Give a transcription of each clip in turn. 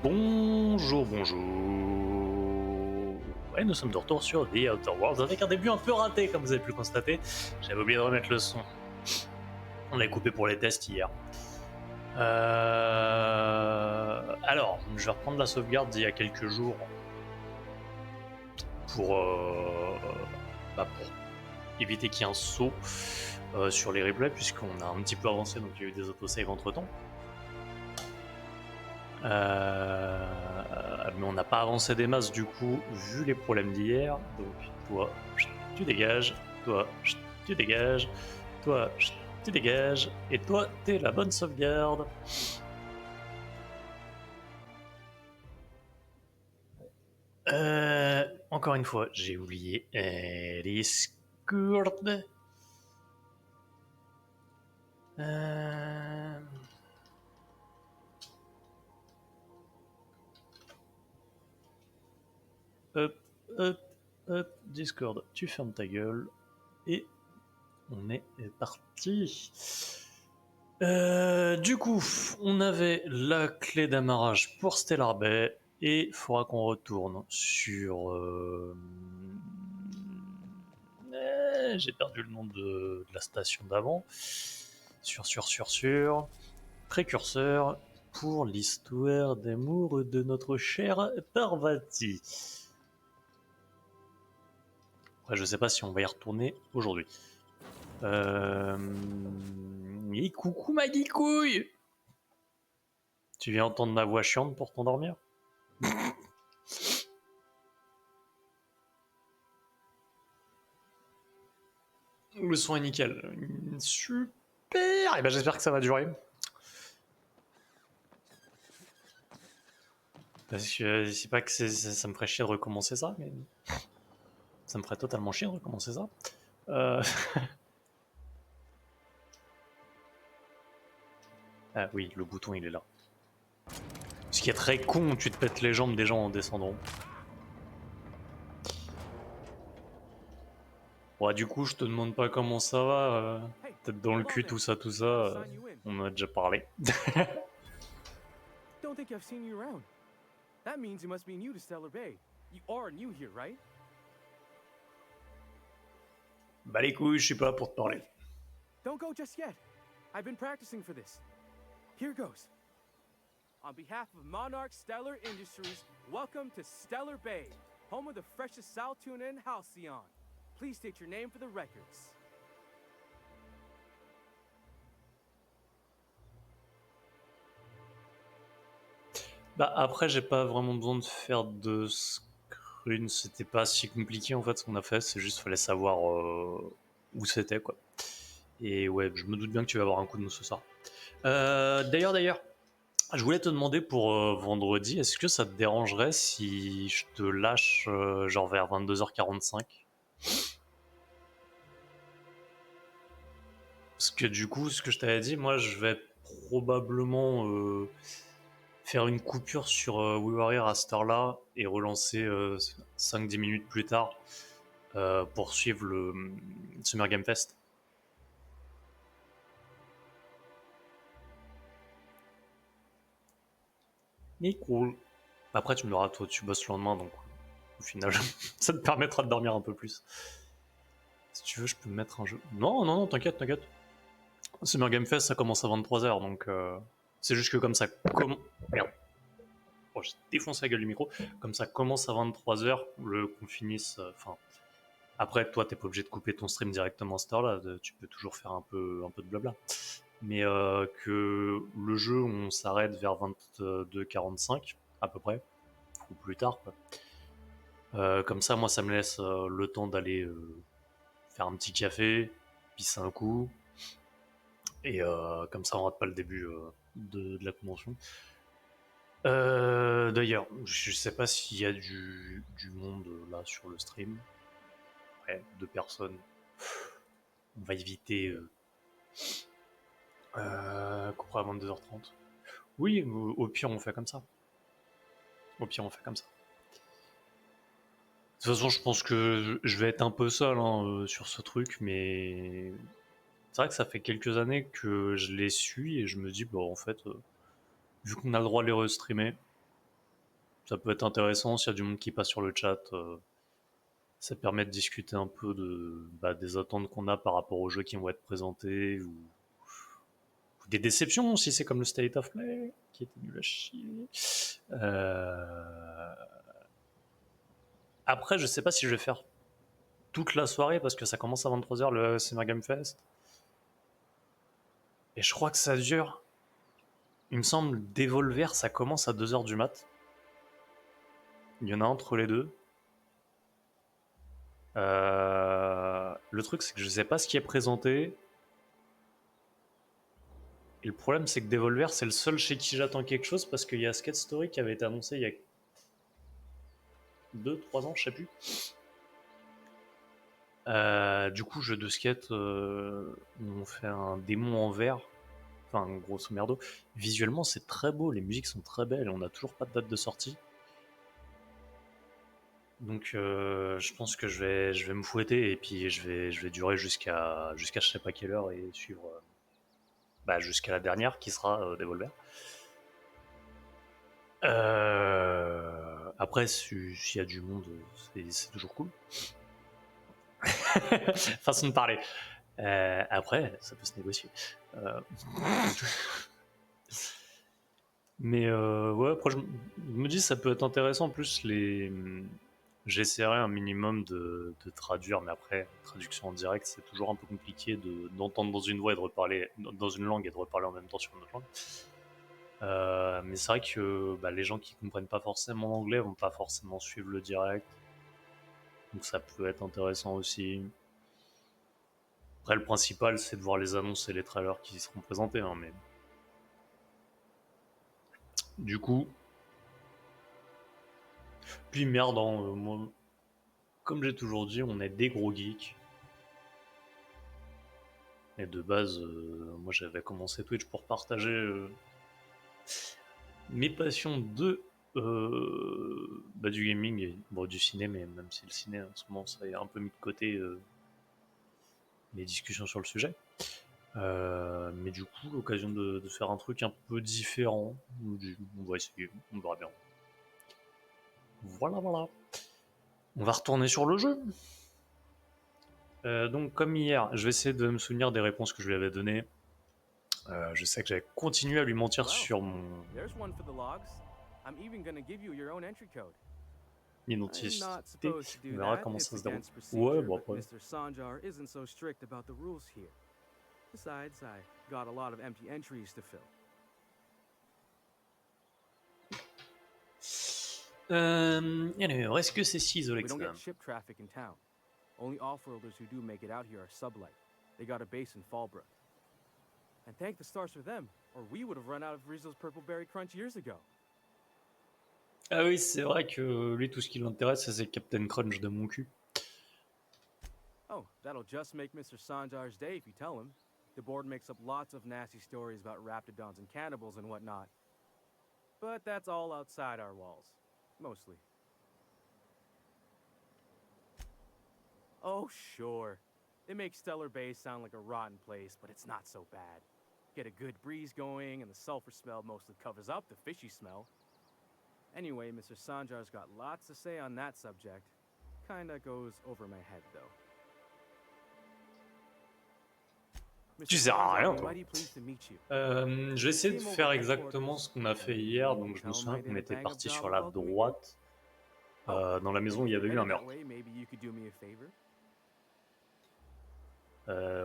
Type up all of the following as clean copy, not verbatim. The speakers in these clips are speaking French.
Bonjour, bonjour. Ouais, nous sommes de retour sur The Outer Worlds avec un début un peu raté, comme vous avez pu le constater. J'avais oublié de remettre le son. On l'a coupé pour les tests hier. Alors, je vais reprendre la sauvegarde d'il y a quelques jours pour, pour éviter qu'il y ait un saut sur les replays, puisqu'on a un petit peu avancé, donc il y a eu des autosaves entre temps. Mais on n'a pas avancé des masses du coup, vu les problèmes d'hier. Donc toi, tu dégages, toi, tu dégages, toi, tu dégages, et toi, t'es la bonne sauvegarde. Encore une fois, j'ai oublié Discord. Hop, hop, hop, Discord, tu fermes ta gueule, et on est parti. Du coup, on avait la clé d'amarrage pour Stellar Bay, et il faudra qu'on retourne sur... j'ai perdu le nom de la station d'avant. Sur... Précurseur pour l'histoire d'amour de notre chère Parvati. Après, je sais pas si on va y retourner aujourd'hui. Et coucou ma guicouille! Tu viens entendre ma voix chiante pour t'endormir? Le son est nickel. Super! Et ben j'espère que ça va durer. Parce que c'est pas que ça me ferait chier de recommencer ça, mais ça me ferait totalement chier de recommencer ça. Ah oui, le bouton il est là. Ce qui est très con, tu te pètes les jambes des gens en descendant. Ouais, du coup, je te demande pas comment ça va. Peut-être dans le cul, tout ça. On en a déjà parlé. Don't think I've seen you around. That means you must be new to Stellar Bay. You are new here, right? Bah les couilles, je suis pas là pour te parler. Wait, don't go just yet. I've been practicing for this. Here goes. On behalf of Monarch Stellar Industries, welcome to Stellar Bay, home of the freshest sal tuna in Halcyon. Please state your name for the records. Bah après, j'ai pas vraiment besoin de faire de screen, c'était pas si compliqué en fait ce qu'on a fait, c'est juste fallait savoir où c'était quoi. Et ouais, je me doute bien que tu vas avoir un coup de mou ce soir. D'ailleurs, je voulais te demander pour vendredi, est-ce que ça te dérangerait si je te lâche genre vers 22h45? Parce que du coup, ce que je t'avais dit, moi je vais probablement faire une coupure sur WeWarrior à cette heure-là et relancer 5-10 minutes plus tard pour suivre le Summer Game Fest. Mais cool. Après, tu me diras, toi, tu bosses le lendemain, donc au final, ça te permettra de dormir un peu plus. Si tu veux, je peux mettre un jeu. Non, non, non, t'inquiète. Summer Game Fest, ça commence à 23h, donc c'est juste que comme ça commence. Merde. Oh, j'ai défoncé la gueule du micro. Comme ça commence à 23h, qu'on finisse. Enfin. Après, toi, t'es pas obligé de couper ton stream directement à cette heure-là. Tu peux toujours faire un peu de blabla. Mais que le jeu, on s'arrête vers 22h45 à peu près, ou plus tard, quoi. Comme ça, moi, ça me laisse le temps d'aller faire un petit café, pisser un coup, et comme ça, on rate pas le début de la convention. D'ailleurs, je sais pas s'il y a du monde là sur le stream. Ouais, 2 personnes. On va éviter couper à 22h30. Oui, au pire, on fait comme ça. De toute façon, je pense que je vais être un peu seul sur ce truc, mais c'est vrai que ça fait quelques années que je les suis et je me dis, bon, en fait, vu qu'on a le droit de les restreamer, Ça peut être intéressant s'il y a du monde qui passe sur le chat. Ça permet de discuter un peu des attentes qu'on a par rapport aux jeux qui vont être présentés ou des déceptions si c'est comme le State of Play qui était nul à chier. Après, je sais pas si je vais faire toute la soirée parce que ça commence à 23h le Summer Game Fest. Et je crois que ça dure. Il me semble Devolver, ça commence à 2h du mat. Il y en a entre les deux. Le truc, c'est que je sais pas ce qui est présenté. Et le problème, c'est que Devolver, c'est le seul chez qui j'attends quelque chose parce qu'il y a Skate Story qui avait été annoncé il y a 2-3 ans, je sais plus. Du coup, jeu de skate, on fait un démon en vert. Enfin, grosso merdo. Visuellement, c'est très beau, les musiques sont très belles et on n'a toujours pas de date de sortie. Donc, je pense que je vais me fouetter et puis je vais durer jusqu'à je sais pas quelle heure et suivre jusqu'à la dernière qui sera Devolver. Après, s'il y a du monde, c'est toujours cool. Façon de parler. Après, ça peut se négocier. Mais ouais, après, je me dis ça peut être intéressant. En plus, j'essaierai un minimum de traduire, mais après, traduction en direct, c'est toujours un peu compliqué d'entendre dans une voix et de reparler dans une langue et de reparler en même temps sur une autre langue. Mais c'est vrai que les gens qui comprennent pas forcément l'anglais vont pas forcément suivre le direct. Donc ça peut être intéressant aussi. Après, le principal, c'est de voir les annonces et les trailers qui seront présentés. Hein, mais du coup, puis merde, moi, comme j'ai toujours dit, on est des gros geeks. Et de base, moi j'avais commencé Twitch pour partager mes passions du gaming et du ciné, mais même si le ciné en ce moment ça est un peu mis de côté les discussions sur le sujet. Mais du coup, l'occasion de faire un truc un peu différent. On va essayer, on verra bien. Voilà, voilà. On va retourner sur le jeu. Donc, comme hier, je vais essayer de me souvenir des réponses que je lui avais données. Je sais que j'avais continué à lui mentir sur mon There's one for the logs. I'm even gonna give you your own entry code. I'm identité. not supposed to On do verra that. comment It's ça se déroule. against Ouais, procedure, bon but après. Mr. Sanjar isn't so strict about the rules here. Besides, I got a lot of empty entries to fill. Alors, est-ce que c'est si isolé We que don't ça? get ship traffic in town. Only off-worlders who do make it out here are Sublight. They got a base in Fallbrook. And thank the stars for them, or we would have run out of Rizzo's Purple Berry Crunch years ago. Ah oui, c'est vrai que lui, tout ce qui l'intéresse, c'est Captain Crunch de mon cul. Oh, that'll just make Mr. Sanjar's day if you tell him. The board makes up lots of nasty stories about raptidons and cannibals and whatnot. But that's all outside our walls. Mostly. Oh, sure. It makes Stellar Bay sound like a rotten place, but it's not so bad. Get a good breeze going, and the sulfur smell mostly covers up the fishy smell. Anyway, Mr. Sanjar's got lots to say on that subject. Kinda goes over my head, though. Tu sers à rien, toi. Je vais essayer de faire exactement ce qu'on a fait hier. Donc, je me souviens qu'on était parti sur la droite, dans la maison où il y avait eu un meurtre.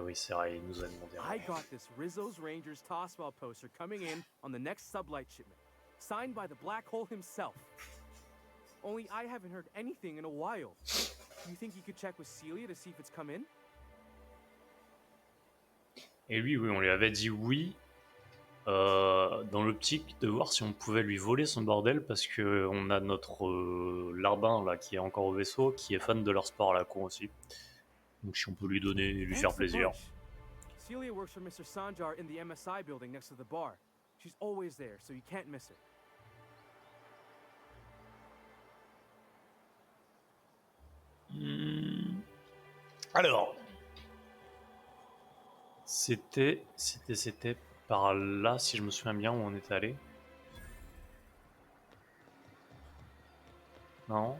Oui, c'est vrai, il nous a demandé. I got this Rizzo's Rangers Tossball poster coming in on the next sublight shipment, signed by the Black Hole himself. Only I haven't heard anything in a while. You think you could check with Celia to see if it's come in? Et lui, oui, on lui avait dit oui, dans l'optique de voir si on pouvait lui voler son bordel, parce que on a notre larbin là qui est encore au vaisseau, qui est fan de leur sport à la con aussi. Donc si on peut lui donner et lui faire plaisir. Celia works for Mr. Sanjar in the MSI building next to the bar. She's always there, so you can't miss her. Alors, c'était par là, si je me souviens bien, où on est allé. Non.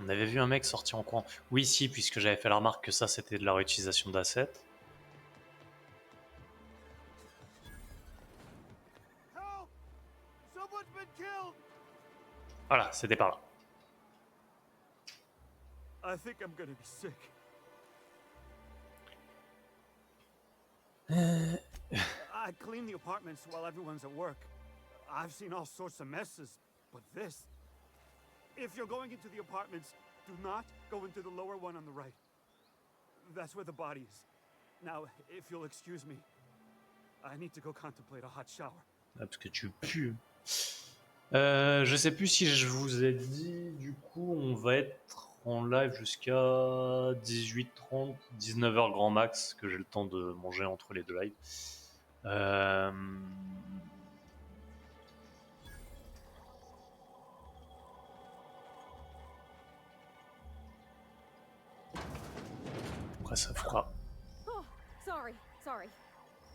On avait vu un mec sortir en courant. Oui, si, puisque j'avais fait la remarque que ça, c'était de la réutilisation d'assets. Help! Someone's been killed! Voilà, c'était par là. I think I'm gonna be sick. I clean the apartments while everyone's at work. I've seen all sorts of messes, but this... If you're going into the apartments, do not go into the lower one on the right. That's where the body is. Now, if you'll excuse me, I need to go contemplate a hot shower. Ah, parce que tu pues. Je sais plus si je vous ai dit, du coup, on va être en live jusqu'à 18h30, 19h grand max, que j'ai le temps de manger entre les deux lives. Après, ça fera Oh, sorry.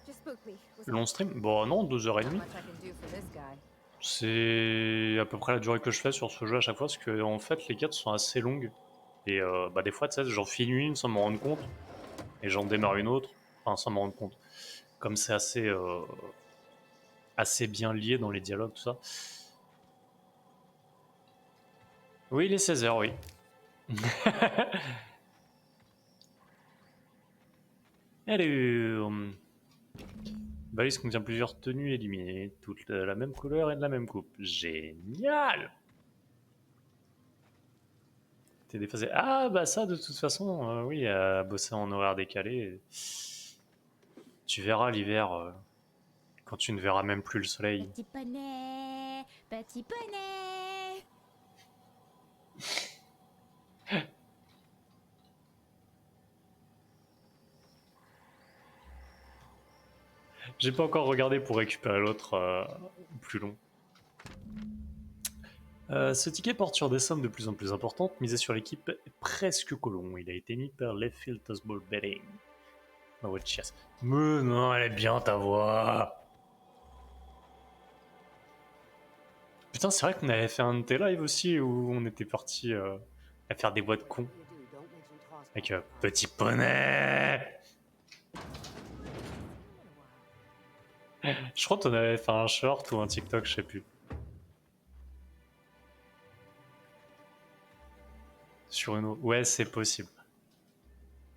Just spooked me. Was long stream. Bon, non, 2h30. much I can do for this guy. C'est à peu près la durée que je fais sur ce jeu à chaque fois, parce que en fait, les quêtes sont assez longues. Et bah, des fois, tu sais, j'en finis une sans m'en rendre compte, et j'en démarre une autre, enfin, sans m'en rendre compte. Comme c'est assez bien lié dans les dialogues, tout ça. Oui, il est 16h, oui. Alors... Balise contient plusieurs tenues éliminées, toutes de la même couleur et de la même coupe. Génial! T'es déphasé. Ah, bah ça, de toute façon, oui, à bosser en horaire décalé. Tu verras l'hiver, quand tu ne verras même plus le soleil. Petit poney, petit poney. J'ai pas encore regardé pour récupérer l'autre plus long. Ce ticket porte sur des sommes de plus en plus importantes, misées sur l'équipe est presque colon. Il a été mis par Leftfield Tossball Betting. Oh, ouais, chiasse. Mais non, elle est bien ta voix. Putain, c'est vrai qu'on avait fait un de tes lives aussi où on était parti à faire des voix de cons. Avec Petit Poney. Je crois que t'en avais fait un short ou un TikTok, je sais plus. Sur une autre. Ouais, c'est possible.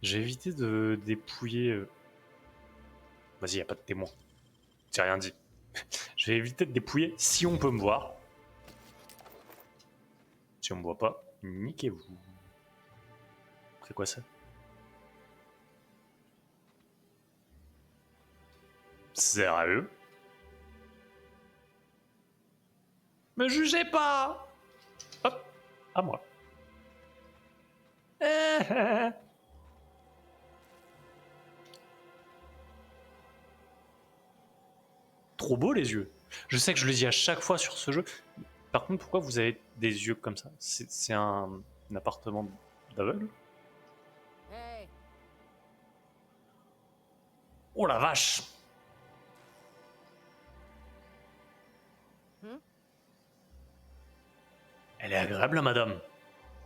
J'ai évité de dépouiller. Vas-y, y a pas de témoin. J'ai rien dit. Je vais éviter de dépouiller si on peut me voir. Si on me voit pas, niquez-vous. C'est quoi ça? Sérieux? Me jugez pas! Hop, à moi. Trop beau les yeux. Je sais que je le dis à chaque fois sur ce jeu. Par contre, pourquoi vous avez des yeux comme ça? C'est un appartement d'aveugle? Hey. Oh la vache! Elle est agréable, la madame.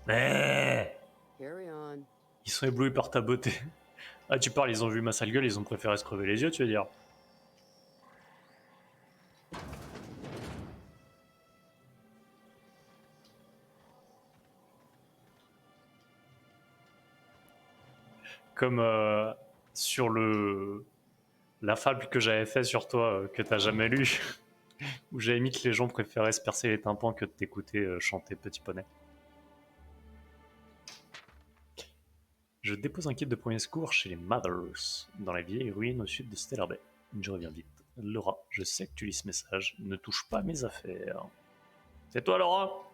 Mais Carry on. ils sont éblouis par ta beauté. Ah, tu parles, ils ont vu ma sale gueule, ils ont préféré se crever les yeux, tu veux dire? Comme sur la fable que j'avais fait sur toi, que t'as jamais lu, où j'avais mis que les gens préféraient se percer les tympans que de t'écouter chanter Petit Poney. Je dépose un kit de premier secours chez les Mothers, dans la vieille ruine au sud de Stellar Bay. Je reviens vite. Laura, je sais que tu lis ce message, ne touche pas à mes affaires. C'est toi, Laura?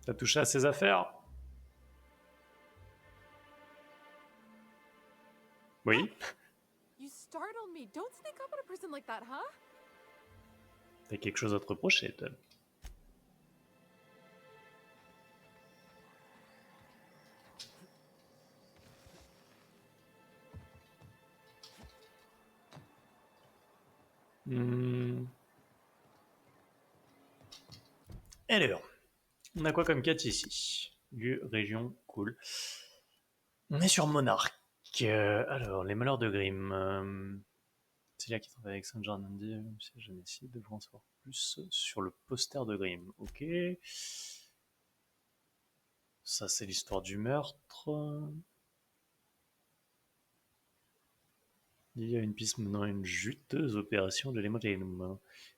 T'as touché à ses affaires? Oui? You startled me. Don't sneak up on a person like that, huh? T'as quelque chose à te reprocher, toi? Alors, On a quoi comme quête ici? Lieu, région, cool. On est sur Monarque. Alors, les malheurs de Grimm. C'est là qui travaille avec Saint-Germain-Dieu, siège Genesee, devront en savoir plus sur le poster de Grimm. Ok. Ça, c'est l'histoire du meurtre. Il y a une piste menant à une juteuse opération de l'hémoglobine.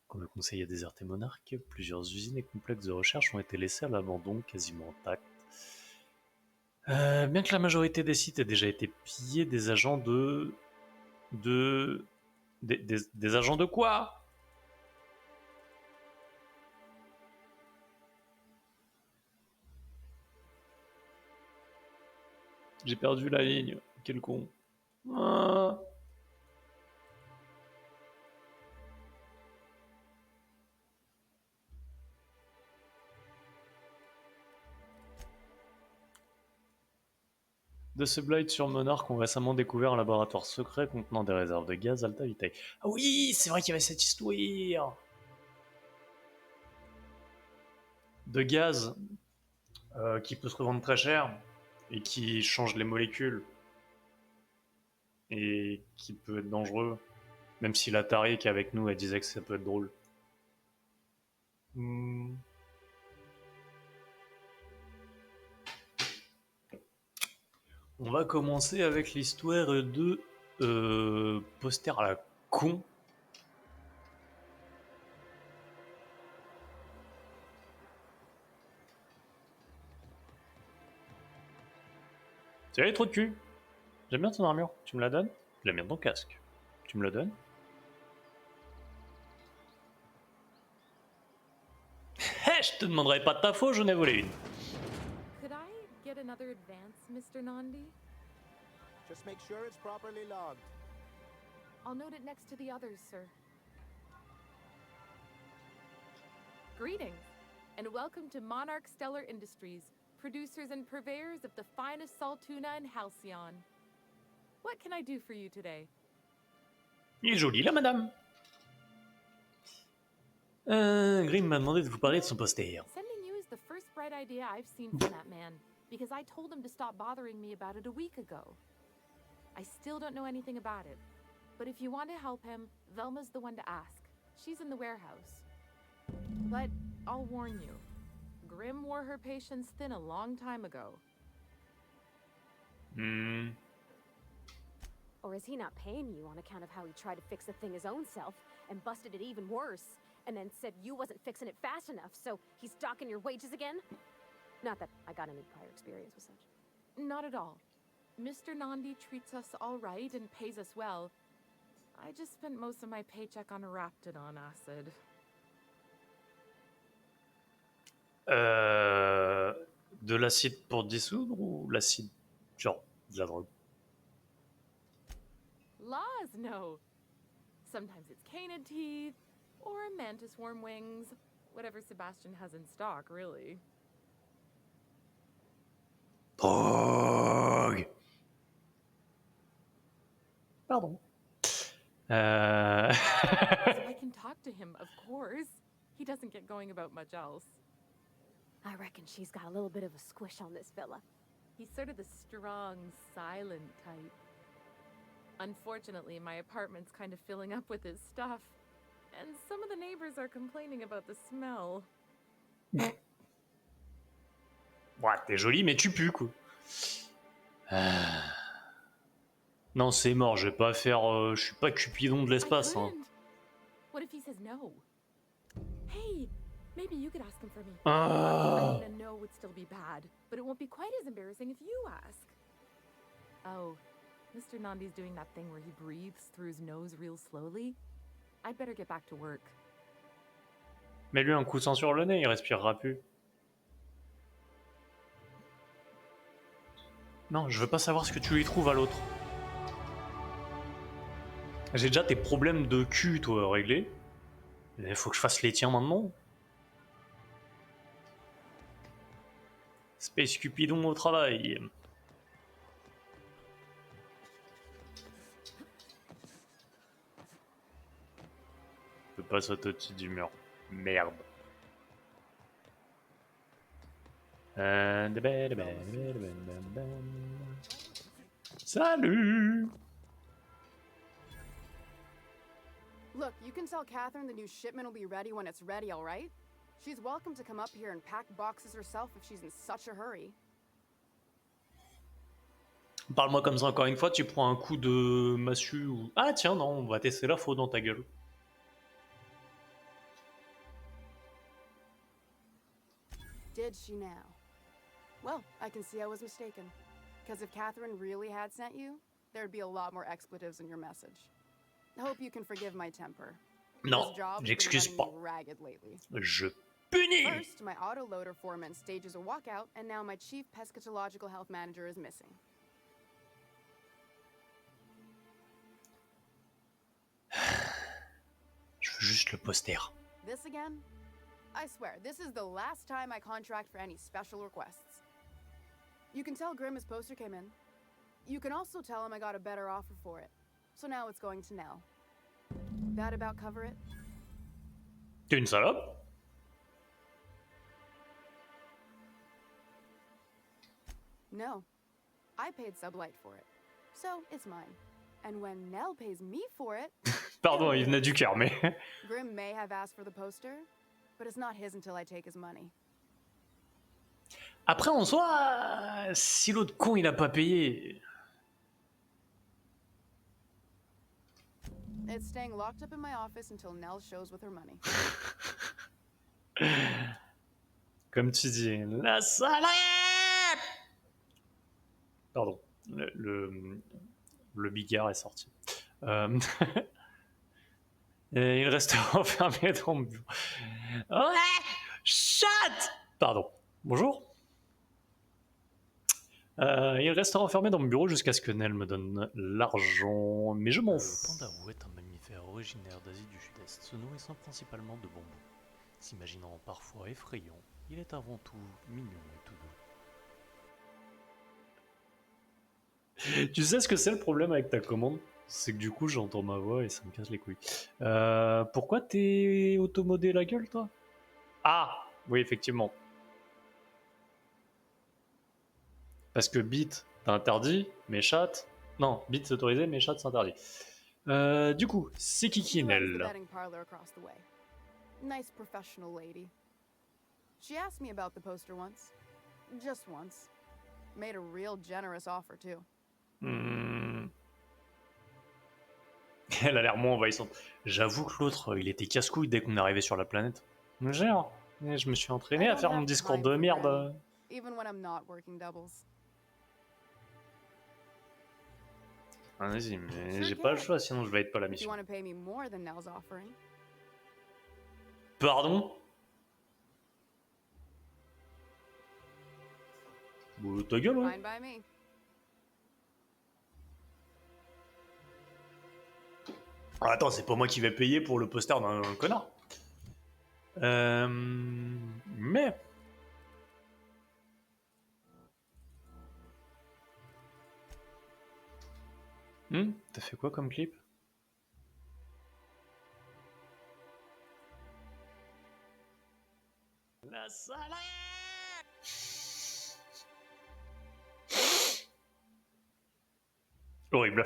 Quand le conseil a déserté Monarque, plusieurs usines et complexes de recherche ont été laissés à l'abandon, quasiment intacts. Bien que la majorité des sites aient déjà été pillés, des agents des agents de quoi? J'ai perdu la ligne. Quel con. Ah. De ce Blight sur Monarch ont récemment découvert un laboratoire secret contenant des réserves de gaz Alta Vitae. Ah oui, c'est vrai qu'il y avait cette histoire de gaz qui peut se revendre très cher et qui change les molécules et qui peut être dangereux, même si l'Atari qui est avec nous, elle disait que ça peut être drôle. On va commencer avec l'histoire de poster à la con. Salut, trou de cul. J'aime bien ton armure. Tu me la donnes? J'aime bien ton casque. Tu me le donnes? Hé, je te demanderai pas de ta faute, j'en ai volé une. Could I get another advance, Mr. Nandi? Just make sure it's properly logged. I'll note it next to the others, sir. Greetings, and welcome to Monarch Stellar Industries, producers and purveyors of the finest salt tuna in Halcyon. What can I do for you today? Il est joli là, madame. Grimm m'a demandé de vous parler de son poster. Sending you is the first bright idea I've seen from that man, because I told him to stop bothering me about it a week ago. I still don't know anything about it, but if you want to help him, Velma's the one to ask. She's in the warehouse. But I'll warn you, Grimm wore her patience thin a long time ago. Or is he not paying you on account of how he tried to fix the thing his own self and busted it even worse, and then said you wasn't fixing it fast enough, so he's docking your wages again? Not that I got any prior experience with such. Not at all. Mr. Nandi treats us all right and pays us well. I just spent most of my paycheck on Raptidon acid. De l'acide pour dissoudre ou l'acide, genre de la drogue? Laws, no. Sometimes it's canid teeth, or mantis worm wings. Whatever Sebastian has in stock, really. Drogue. Pardon. So I can talk to him, of course. He doesn't get going about much else. I reckon she's got a little bit of a squish on this fella. He's sort of the strong, silent type. Unfortunately, my apartment's kind of filling up with his stuff. And some of the neighbors are complaining about the smell. Ouais, t'es jolie, mais tu pues, quoi. Non, c'est mort, je vais pas faire... je suis pas Cupidon de l'espace, I hein. couldn't. What if he says no? Hey, maybe you could ask him for me. I Ah. mean, a no would still be bad, but it won't be quite as embarrassing if you ask. Oh, Mr. Nandi's doing that thing where he breathes through his nose real slowly. I'd better get back to work. Mets-lui un coup de sang sur le nez, il respirera plus. Non, je veux pas savoir ce que tu lui trouves à l'autre. J'ai déjà tes problèmes de cul, toi, réglés. Il faut que je fasse les tiens maintenant. Space Cupidon au travail. Je peux pas sauter au-dessus du mur. Merde. Salut. Look, you can tell Catherine the new shipment will be ready when it's ready, all right? She's welcome to come up here and pack boxes herself if she's in such a hurry. Parle-moi comme ça encore une fois, tu prends un coup de massue ou... Ah tiens, non, on va tester l'info dans ta gueule. Did she now? Well, I can see I was mistaken. Because if Catherine really had sent you, there'd be a lot more expletives in your message. I hope you can forgive my temper. Non, This job's been j'excuse running pas. me ragged lately. Je punis. First, my autoloader foreman stages a walkout, and now my chief pescatological health manager is missing. Je veux juste le poster. This again? I swear, this is the last time I contract for any special requests. You can tell Grimm his poster came in. You can also tell him I got a better offer for it. So now it's going to Nell. That about cover it? T'es une salope. No. I paid Sublight for it. So it's mine. And when Nell pays me for it, Pardon, il venait du cœur, mais... Grimm may have asked for the poster, but it's not his until I take his money. Après, en soi, si l'autre con, il a pas payé... It's staying locked up in my office until Nell shows with her money. Comme tu dis, la salope. Pardon, le bigard est sorti. Et il reste enfermé dans le bureau. Ouais, chat. Pardon, bonjour. Il restera enfermé dans mon bureau jusqu'à ce que Nell me donne l'argent, mais je m'en fous. Le panda est un mammifère originaire d'Asie du Sud-Est, se nourrissant principalement de bonbons. S'imaginant parfois effrayant, il est avant tout mignon et tout doux. Tu sais ce que c'est le problème avec ta commande? C'est que du coup j'entends ma voix et ça me casse les couilles. Pourquoi t'es automodé la gueule, toi? Ah, oui, effectivement. Parce que bit, t'as interdit, mais chat... Non, bit c'est autorisé, mais chat c'est interdit. Du coup, c'est qui She runs the Nell? betting parlor across the way. Nice professional lady. She asked me about the poster once. Just once. Made a real generous offer, too. Elle a l'air moins envahissante. J'avoue que l'autre, il était casse-couille dès qu'on est arrivé sur la planète. Genre, je me suis entraîné I à don't faire have mon discours time de for merde. Granny, even when I'm not working doubles. Vas-y, mais Sure j'ai pas le can. choix, sinon je vais être pas à la If you mission. want to pay me more than Nell's offering. Pardon? Ta gueule, ouais. Fine by me. Ah, attends, c'est pas moi qui vais payer pour le poster d'un connard. Mais... T'as fait quoi comme clip? La salade. Horrible.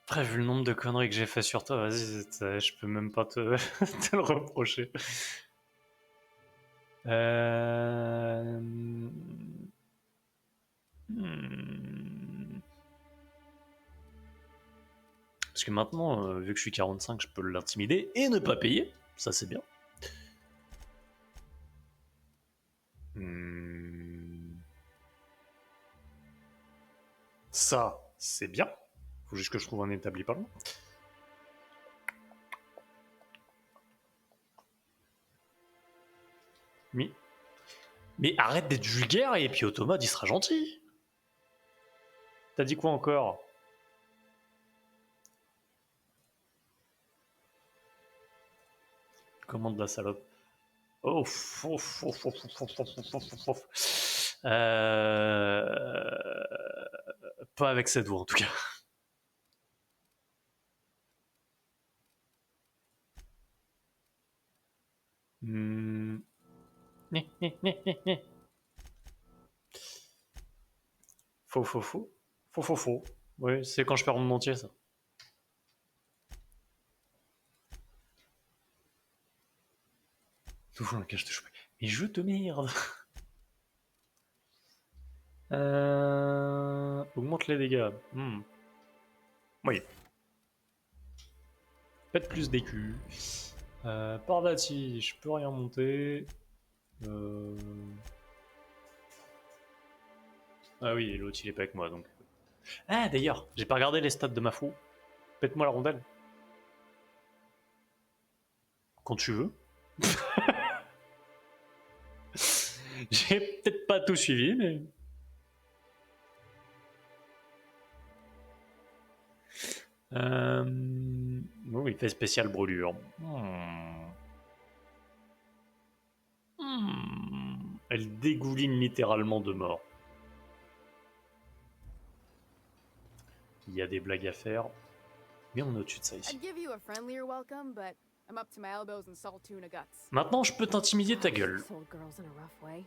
Après, vu le nombre de conneries que j'ai fait sur toi, vas-y, je peux même pas te, te le reprocher. Parce que maintenant, vu que je suis 45, je peux l'intimider et ne pas payer. Ça, c'est bien. Ça, c'est bien. Faut juste que je trouve un établi pas loin. Mais arrête d'être vulgaire et puis Automate, il sera gentil. T'as dit quoi encore? Commande la salope. Pas avec cette voix en tout cas. Hmm. Faux. Faux. Oui, c'est quand je perds mon entier, ça. Toujours un cache de cheveux. Mais jeu de merde. Augmente les dégâts. Oui. Pète plus d'écu. Parvati, je peux rien monter. Ah oui, l'autre il est pas avec moi donc. Ah d'ailleurs, j'ai pas regardé les stats de ma fou. Pète-moi la rondelle. Quand tu veux. J'ai peut-être pas tout suivi, mais. Oui, il fait spécial brûlure. Elle dégouline littéralement de mort. Il y a des blagues à faire, mais on est au-dessus de ça ici. I'd give you a friendlier welcome, but I'm up to my elbows in salt tuna guts. Maintenant, je peux t'intimider ta gueule. This old girl's in a rough way.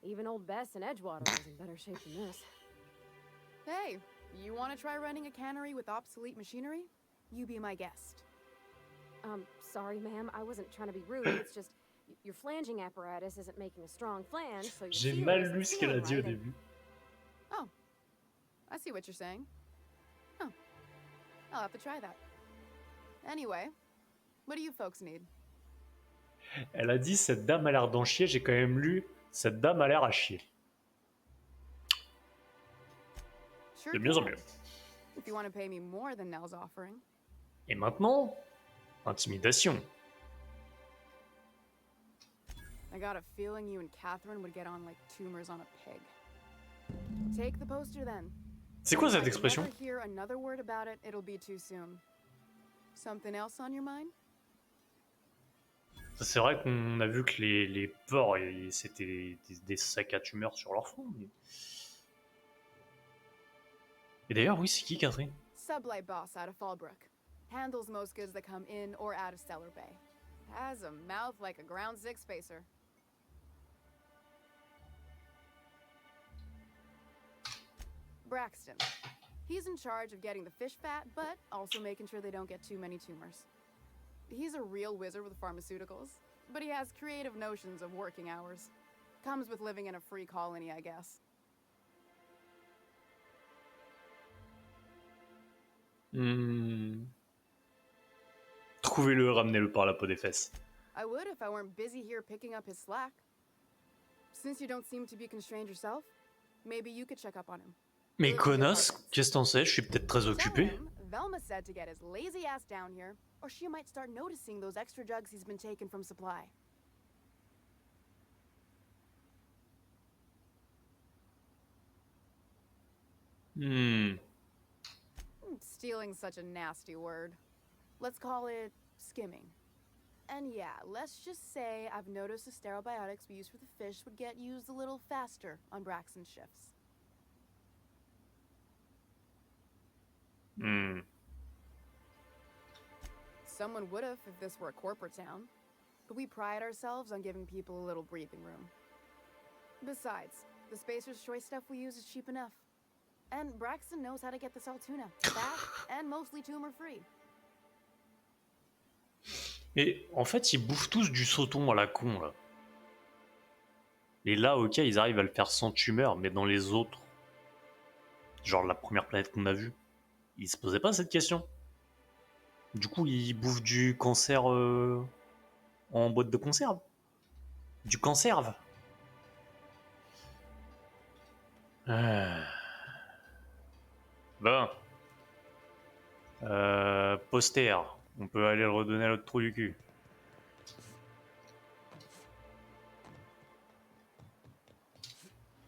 Even old Bess in Edgewater was in better shape than this. Hey, you want to try running a cannery with obsolete machinery? You be my guest. Sorry, ma'am. I wasn't trying to be rude. It's just your flanging apparatus isn't making a strong flange, so your J'ai seal mal isn't lu ce qu'elle a sealing dit au right, and- début. Oh, I see what you're saying. Huh. I'll have to try that. Anyway, what do you folks need? Elle a dit cette dame a l'air d'en chier. J'ai quand même lu cette dame a l'air à chier. Sure De mieux en can, mieux. if you want to pay me more than Nell's offering. Et maintenant, intimidation. I got a feeling you and Catherine would get on like tumors on a pig. Take the poster then. C'est quoi If I cette can expression? never hear another word about it, it'll be too soon. Something else on your mind? C'est vrai qu'on a vu que les porcs, c'était des sacs à tumeurs sur leur front. Mais... Et d'ailleurs, oui, c'est qui, Catherine? Sublight boss out of Fallbrook. Handles most goods that come in or out of Stellar Bay. Has a mouth like a ground six spacer. Braxton. He's in charge of getting the fish fat, but also making sure they don't get too many tumors. He's a real wizard with pharmaceuticals, but he has creative notions of working hours. Comes with living in a free colony, I guess. Trouvez-le, ramenez-le par la peau des fesses. I would if I weren't busy here picking up his slack. Since you don't seem to be constrained yourself, maybe you could check up on him. Mais connasse, qu'est-ce que t'en sais? Je suis peut-être très Tell occupé. him Velma said to get his lazy ass down here, or she might start noticing those extra jugs he's been taking from supply. Stealing's such a nasty word. Let's call it skimming. And yeah, let's just say I've noticed the sterile biotics we use for the fish would get used a little faster on Braxton's shifts. Someone would have if this were a corporate town, but we pride ourselves on giving people a little breathing room. Besides, the Spacer's Choice stuff we use is cheap enough. And Braxton knows how to get this all tuna, fat and mostly tumor-free. Et en fait, ils bouffent tous du sauton à la con, là. Et là, ok, ils arrivent à le faire sans tumeur, mais dans les autres, genre la première planète qu'on a vue, ils se posaient pas cette question. Du coup, ils bouffent du cancer en boîte de conserve. Du conserve. Bon. Poster. On peut aller le redonner à l'autre trou du cul.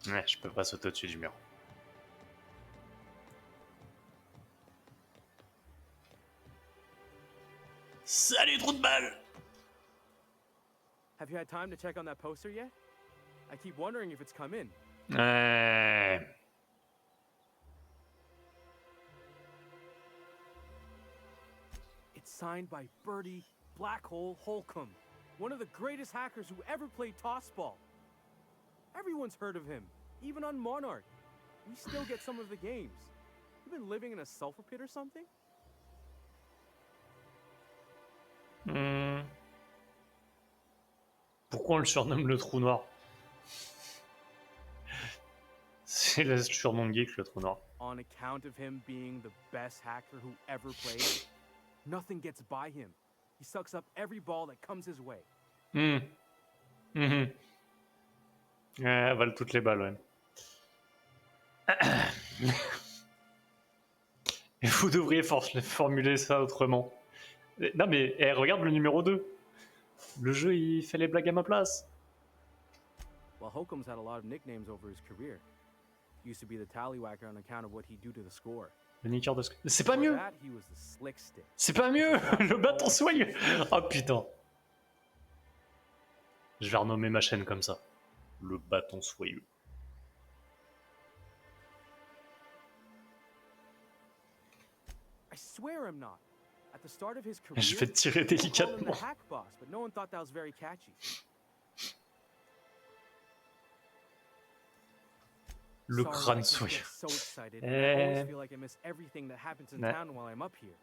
Ouais, je peux pas sauter au-dessus du mur. Salut, trou de balle! Have you had time to check on that poster yet? I keep wondering if it's come in. signed by Bertie Blackhole Holcomb, one of the greatest hackers who ever played tossball. Everyone's heard of him, even on Monarch. We still get some of the games. You been living in a sulfur pit or something? Pourquoi on le surnomme le trou noir? C'est le surnom de geek, le trou noir. On account of him being the best hacker who ever played, nothing gets by him. He sucks up every ball that comes his way. Ouais, avale toutes les balles, ouais. Et vous devriez formuler ça autrement. Non mais, regarde le numéro 2. Le jeu, il fait les blagues à ma place. Well, Holcomb's had a lot of nicknames over his career. He used to be the tallywhacker on account of what he'd do to the score. Le niqueur de... C'est pas Before mieux. that, he was the slick stick. C'est pas mieux. Le bâton soyeux. Oh putain. Je vais renommer ma chaîne comme ça. Le bâton soyeux. I swear I'm not. At the start of his career, Je vais te tirer people called him délicatement. the hack boss, but no one thought that was very catchy. Le Sorry, crâne I just soyeux. get so excited, and I always Eh. feel like I miss everything that happens in Ouais. town while I'm up here.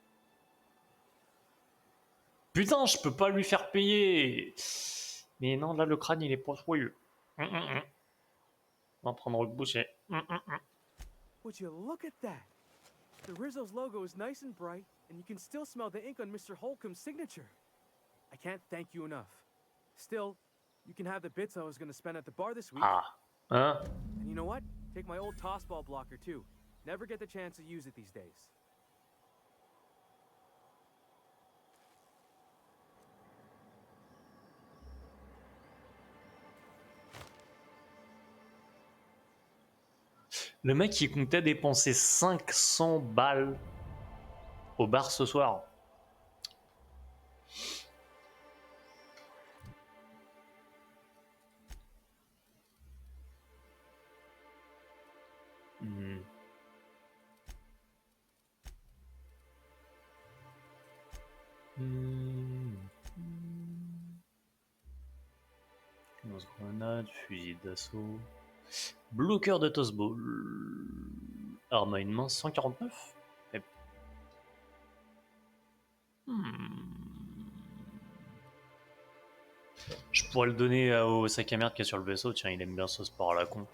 Putain, je peux pas lui faire payer. Mais non, là, le crâne, il est pas soyeux. On va prendre le boucher. Would you look at that? The Rizzo's logo is nice and bright, and you can still smell the ink on Mr. Holcomb's signature. I can't thank you enough. Still, you can have the bits I was going to spend at the bar this week. Ah, hein? And you know what? Take my old tossball blocker too. Never get the chance to use it these days. Le mec, il comptait dépenser 500 balles au bar ce soir. Hmm. Lance-grenade, fusil d'assaut. Bloqueur de tossball. Arme à une main 149. Et... Je pourrais le donner au sac à merde qui est sur le vaisseau. Tiens, il aime bien ce sport à la con.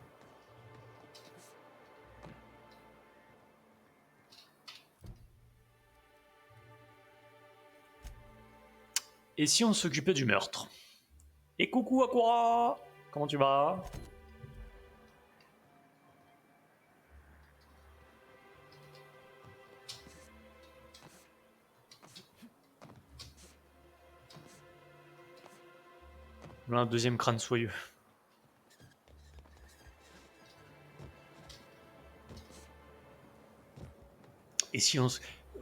Et si on s'occupait du meurtre? Et coucou Akura! Comment tu vas? Là, un deuxième crâne soyeux. Et si on...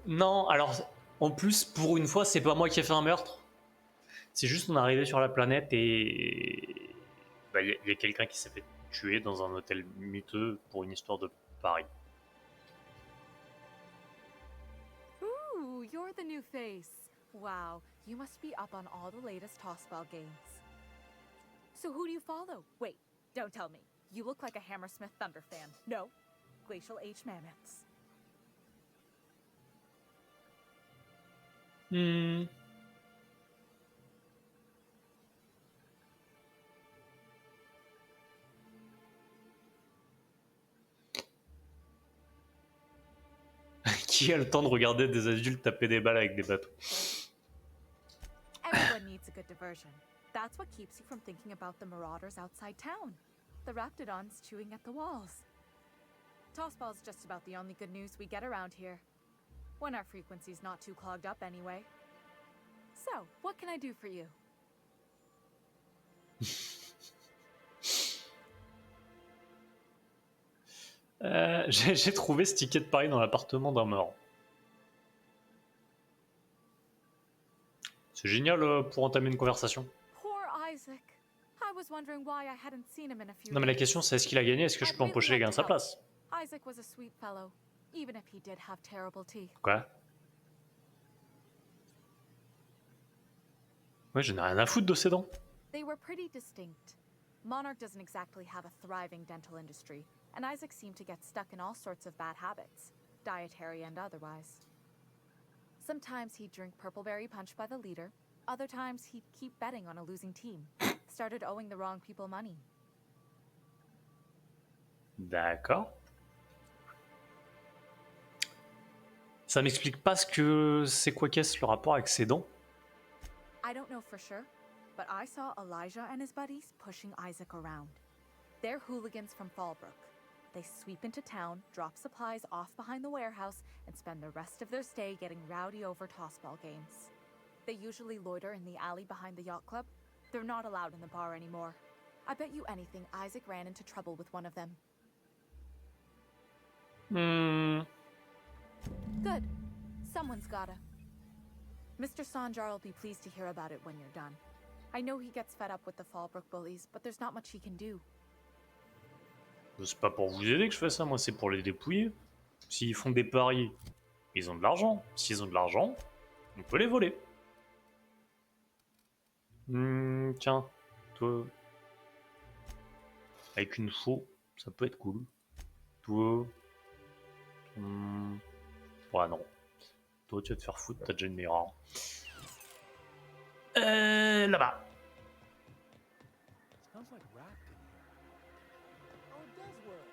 Non, alors, en plus, pour une fois, c'est pas moi qui ai fait un meurtre. C'est juste on est arrivé sur la planète et... Bah, y a quelqu'un qui s'est fait tuer dans un hôtel miteux pour une histoire de Paris. Ooh, you're the new face. Wow, you must be up on all the latest tossball games. So who do you follow? Wait, don't tell me. You look like a Hammersmith Thunder fan. No, Glacial H. Mammoths. Qui a le temps de regarder des adultes taper des balles avec des bateaux? Everyone needs a good diversion. That's what keeps you from thinking about the marauders outside town. The Raptidons chewing at the walls. Tossball's just about the only good news we get around here. When our frequency's not too clogged up anyway. So, what can I do for you? J'ai trouvé ce ticket de Paris dans l'appartement d'un mort. C'est génial pour entamer une conversation. Poor Isaac. I was wondering why I hadn't seen him in a few Non mais la days. question c'est est-ce qu'il a gagné? Est-ce que je I'd peux really empocher les like gains à to sa help. place? Isaac was a sweet fellow, even if he did have terrible teeth. Quoi? Ouais, je n'ai rien à foutre de ses dents. They were pretty distinct. Monarch doesn't exactly have a thriving dental industry, and Isaac seemed to get stuck in all sorts of bad habits, dietary and otherwise. Sometimes he'd drink purpleberry punch by the liter, other times he'd keep betting on a losing team. Started owing the wrong people money. D'accord. Ça m'explique pas ce que c'est quoi qu'est-ce le rapport avec ses dents. I don't know for sure, but I saw Elijah and his buddies pushing Isaac around. They're hooligans from Fallbrook. They sweep into town, drop supplies off behind the warehouse, and spend the rest of their stay getting rowdy over tossball games. They usually loiter in the alley behind the yacht club. They're not allowed in the bar anymore. I bet you anything Isaac ran into trouble with one of them. Good. Someone's gotta. Mr. Sanjar will be pleased to hear about it when you're done. I know he gets fed up with the Fallbrook bullies, but there's not much he can do. C'est pas pour vous aider que je fais ça, moi c'est pour les dépouiller. S'ils font des paris, ils ont de l'argent. S'ils ont de l'argent, on peut les voler. Tiens, toi. Avec une faux, ça peut être cool. Toi. Ouais, non. Toi, tu vas te faire foutre, t'as déjà une meilleure. Là-bas. Smells like wrapped in here. Oh, it does work.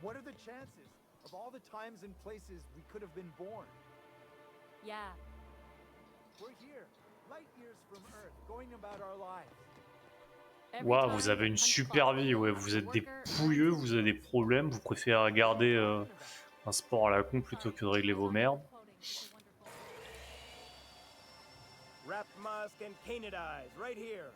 What are the chances of all the times and places we could have been born? Yeah. We're here, light years from Earth, going about our lives. Waouh, vous avez une super vie, ouais, vous êtes des pouilleux, vous avez des problèmes, vous préférez regarder un sport à la con plutôt que de régler vos merdes. Rapmusk and Canadize, right here.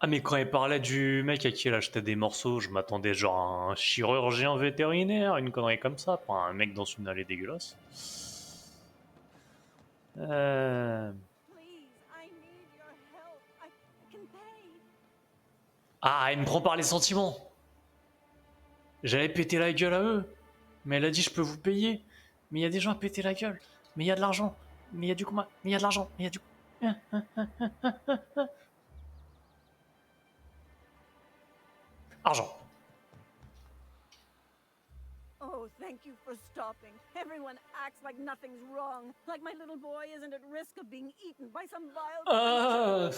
Ah mais quand il parlait du mec à qui elle achetait des morceaux, je m'attendais genre à un chirurgien vétérinaire, une connerie comme ça, pas un mec dans une allée dégueulasse. Ah, elle me prend par les sentiments. J'allais péter la gueule à eux. Mais elle a dit je peux vous payer. Mais il y a des gens à péter la gueule. Mais il y a de l'argent. Mais il y a du commun. Mais il y a de l'argent. Mais il y a du... Argent. Oh, thank you for stopping. Everyone acts like nothing's wrong. Like my little boy isn't at risk of being eaten by some vile creature.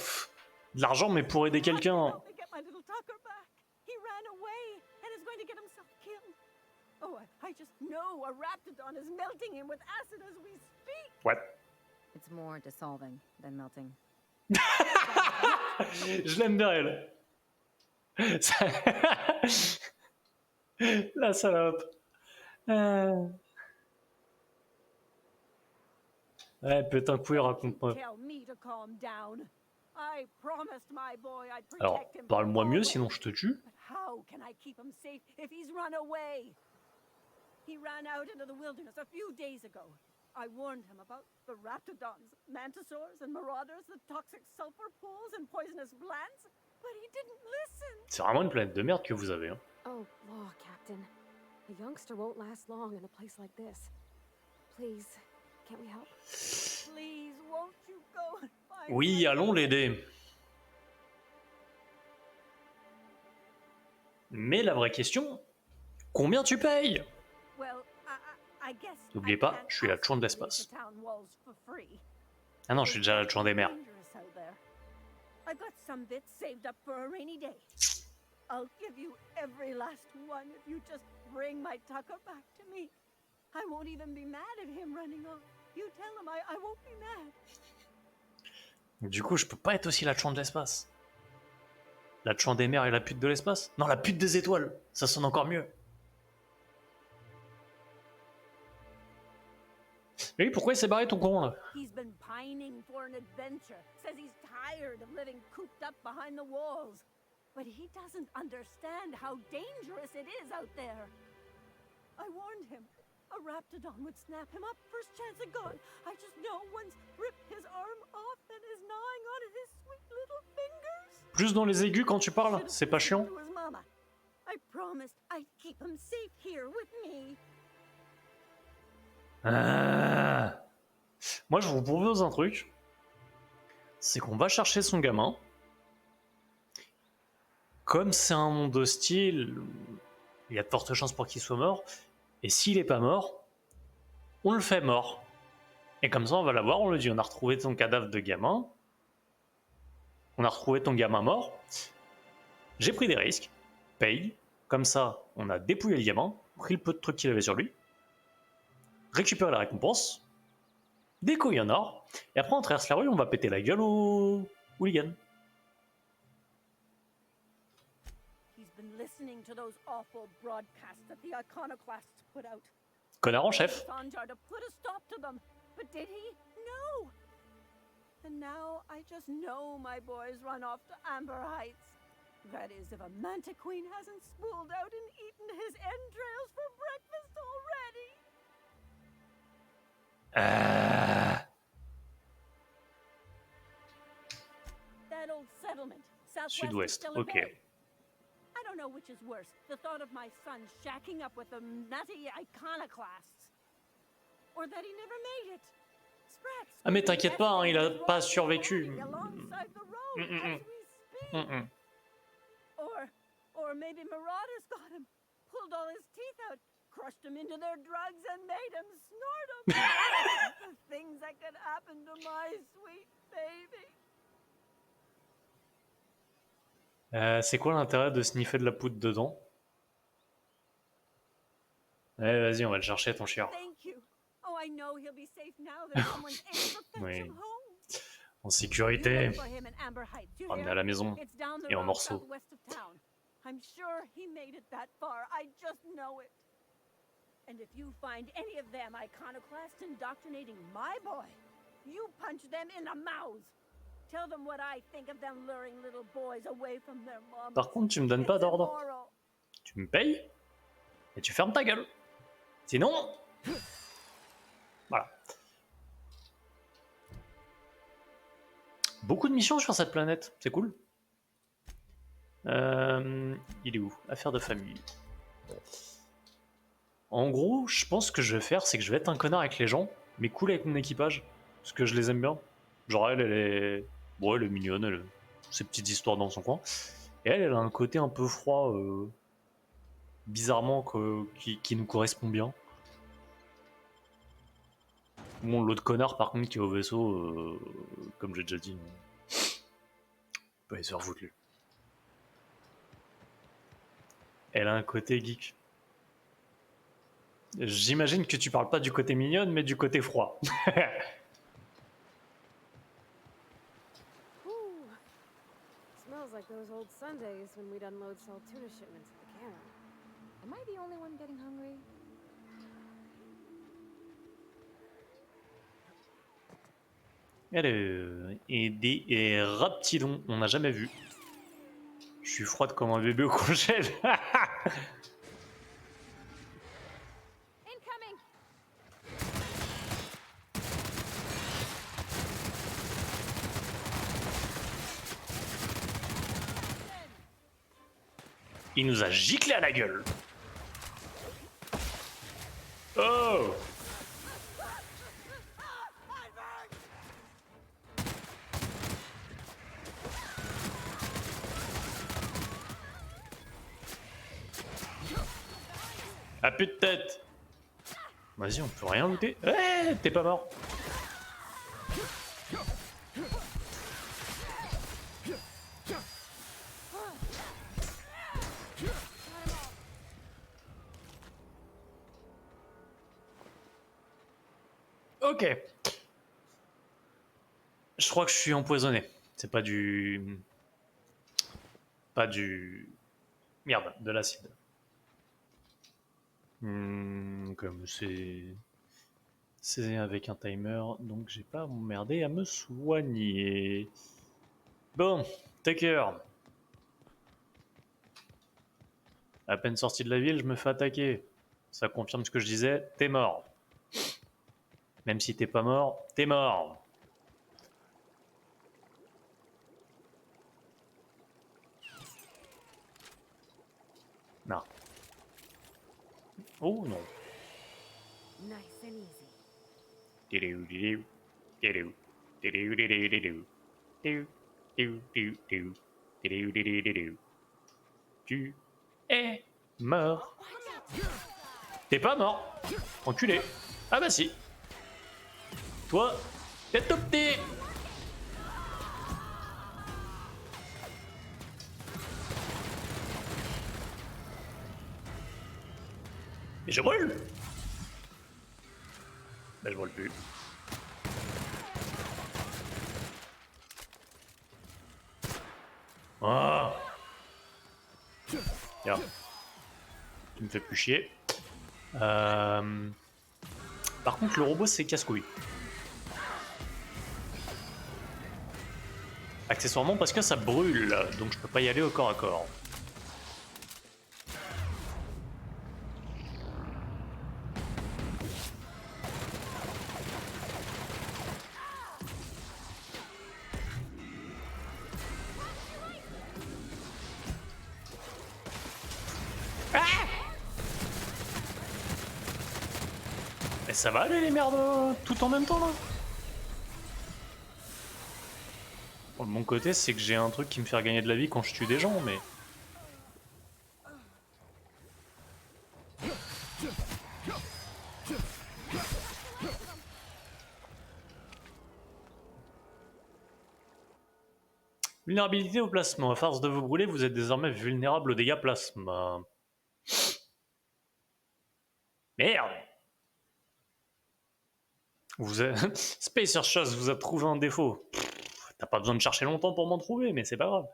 De l'argent mais pour aider quelqu'un. My little Tucker back. He ran away and is going to get himself killed. Oh, I just know a Raptidon is melting him with acid as we speak. Ouais. It's more dissolving than melting. Je l'aime bien elle. La salope. Ouais, putain, couille, raconte-moi. Alors, parle-moi mieux, sinon je te tue. How can I keep him safe if he's run away? He ran out into the wilderness a few days ago. I warned him about the raptidons, mantisaurs, and marauders, the toxic sulfur pools and poisonous glands, but he didn't listen. C'est vraiment une planète de merde que vous avez, hein. Oh, law, Captain. A youngster won't last long in a place like this. Please, can't we help? Please, won't you go and find Oui, allons l'aider. Mais la vraie question, combien tu payes? N'oubliez pas, je suis la chouan de l'espace. Ah non, je suis déjà la chouan des mers. I've got some bits saved up for a rainy day. I'll give you every last one if you just bring my Tucker back to me. I won't even be mad at him running off. You tell him I won't be mad. Du coup, je peux pas être aussi la chouan de l'espace. La chouan des mers et la pute de l'espace? Non, la pute des étoiles. Ça sonne encore mieux. Mais oui, pourquoi il s'est barré ton con là? He's been pining for an adventure. Says he's tired of living cooped up behind the walls. But he doesn't understand how dangerous it is out there. I warned him. A Raptidon would snap him up first chance it got. I just know one's ripped his arm off and is gnawing on his sweet little fingers. Plus dans les aigus quand tu parles, c'est pas chiant? I promised I'd keep keep him safe here with me. Moi, je vous propose un truc. C'est qu'on va chercher son gamin. Comme c'est un monde hostile, il y a de fortes chances pour qu'il soit mort. Et s'il est pas mort, on le fait mort. Et comme ça, on va l'avoir, on lui dit, on a retrouvé ton cadavre de gamin. On a retrouvé ton gamin mort. J'ai pris des risques. Paye. Comme ça, on a dépouillé le gamin, pris le peu de trucs qu'il avait sur lui, récupéré la récompense, des couilles en or, et après on traverse la rue, on va péter la gueule aux hooligans. He's been listening to those awful broadcasts that the iconoclasts put out. Connard en chef. Sanjar to put a stop to them. But did he? No. And now I just know my boys run off to Amber Heights. That is, if a Mantiqueen hasn't spooled out and eaten his entrails for breakfast already. That old settlement, southwest of Sud-ouest, Stellar ok. Bay. I don't know which is worse, the thought of my son shacking up with the nutty iconoclasts, or that he never made it. Sprats, Ah mais t'inquiète pas, hein, il a pas survécu. alongside the road as we speak. Or maybe marauders got him, pulled all his teeth out, crushed him into their drugs, and made him snort them. The things that could happen to my sweet baby. C'est quoi l'intérêt de sniffer de la poudre dedans? Ouais, vas-y, on va le chercher, ton chien. Thank you. Oh, I know he'll be safe now that someone's able to fetch Oui. him home. En sécurité, You look for him in Amber Heights, you ramené hear? à la maison It's down the et en road morceaux. southwest of town. I'm sure he made it that far. I just know it. And if you find any of them iconoclasts indoctrinating my boy, you punch them in the mouth. Tell them what I think of them luring little boys away from their moms. Par contre, tu me donnes pas It's d'ordre. immoral. Tu me payes et tu fermes ta gueule. Sinon... Voilà. Beaucoup de missions sur cette planète, c'est cool. Il est où? Affaire de famille. En gros, je pense que je vais faire, c'est que je vais être un connard avec les gens, mais cool avec mon équipage, parce que je les aime bien. Genre elle est... Bon, elle est mignonne, elle a ses petites histoires dans son coin. Et elle a un côté un peu froid, bizarrement, qui nous correspond bien. Bon, l'autre connard, par contre, qui est au vaisseau, comme j'ai déjà dit, peut aller se faire foutre lui. Elle a un côté geek. J'imagine que tu parles pas du côté mignonne, mais du côté froid. Ooh. Smells like those old Sundays when we'd unload salt tuna shipments at the cannon. Am I the only one getting hungry? Et des raptidons, on n'a jamais vu. Je suis froide comme un bébé au congèle. Incoming! Il nous a giclé à la gueule. Oh! Ah, plus de tête. Vas-y, on peut rien looter. Eh, t'es pas mort. Ok. Je crois que je suis empoisonné. C'est pas du... Pas du... Merde, de l'acide. Comme c'est avec un timer, donc j'ai pas à m'emmerder à me soigner. Bon, Tucker. À peine sorti de la ville, je me fais attaquer. Ça confirme ce que je disais, t'es mort. Même si t'es pas mort, t'es mort. Non. Oh non. Nice and easy. Didou, didou, didou, didou, didou, didou. Dou, dou, dou, dou. Didou, didou, didou. Tu es mort. T'es pas mort. Enculé. Ah bah si. Toi, t'es tout petit. Mais je brûle. Bah je brûle plus. Ah. Tiens. Tu me fais plus chier. Par contre, le robot, c'est casse-couille. Accessoirement parce que ça brûle, donc je peux pas y aller au corps à corps. Mais ça va aller les merdes tout en même temps là? Bon, de mon côté, c'est que j'ai un truc qui me fait gagner de la vie quand je tue des gens, mais... Vulnérabilité au plasma. À force de vous brûler, vous êtes désormais vulnérable aux dégâts plasma. Merde! Vous êtes... Spacer Shots vous a trouvé un défaut. T'as pas besoin de chercher longtemps pour m'en trouver, mais c'est pas grave.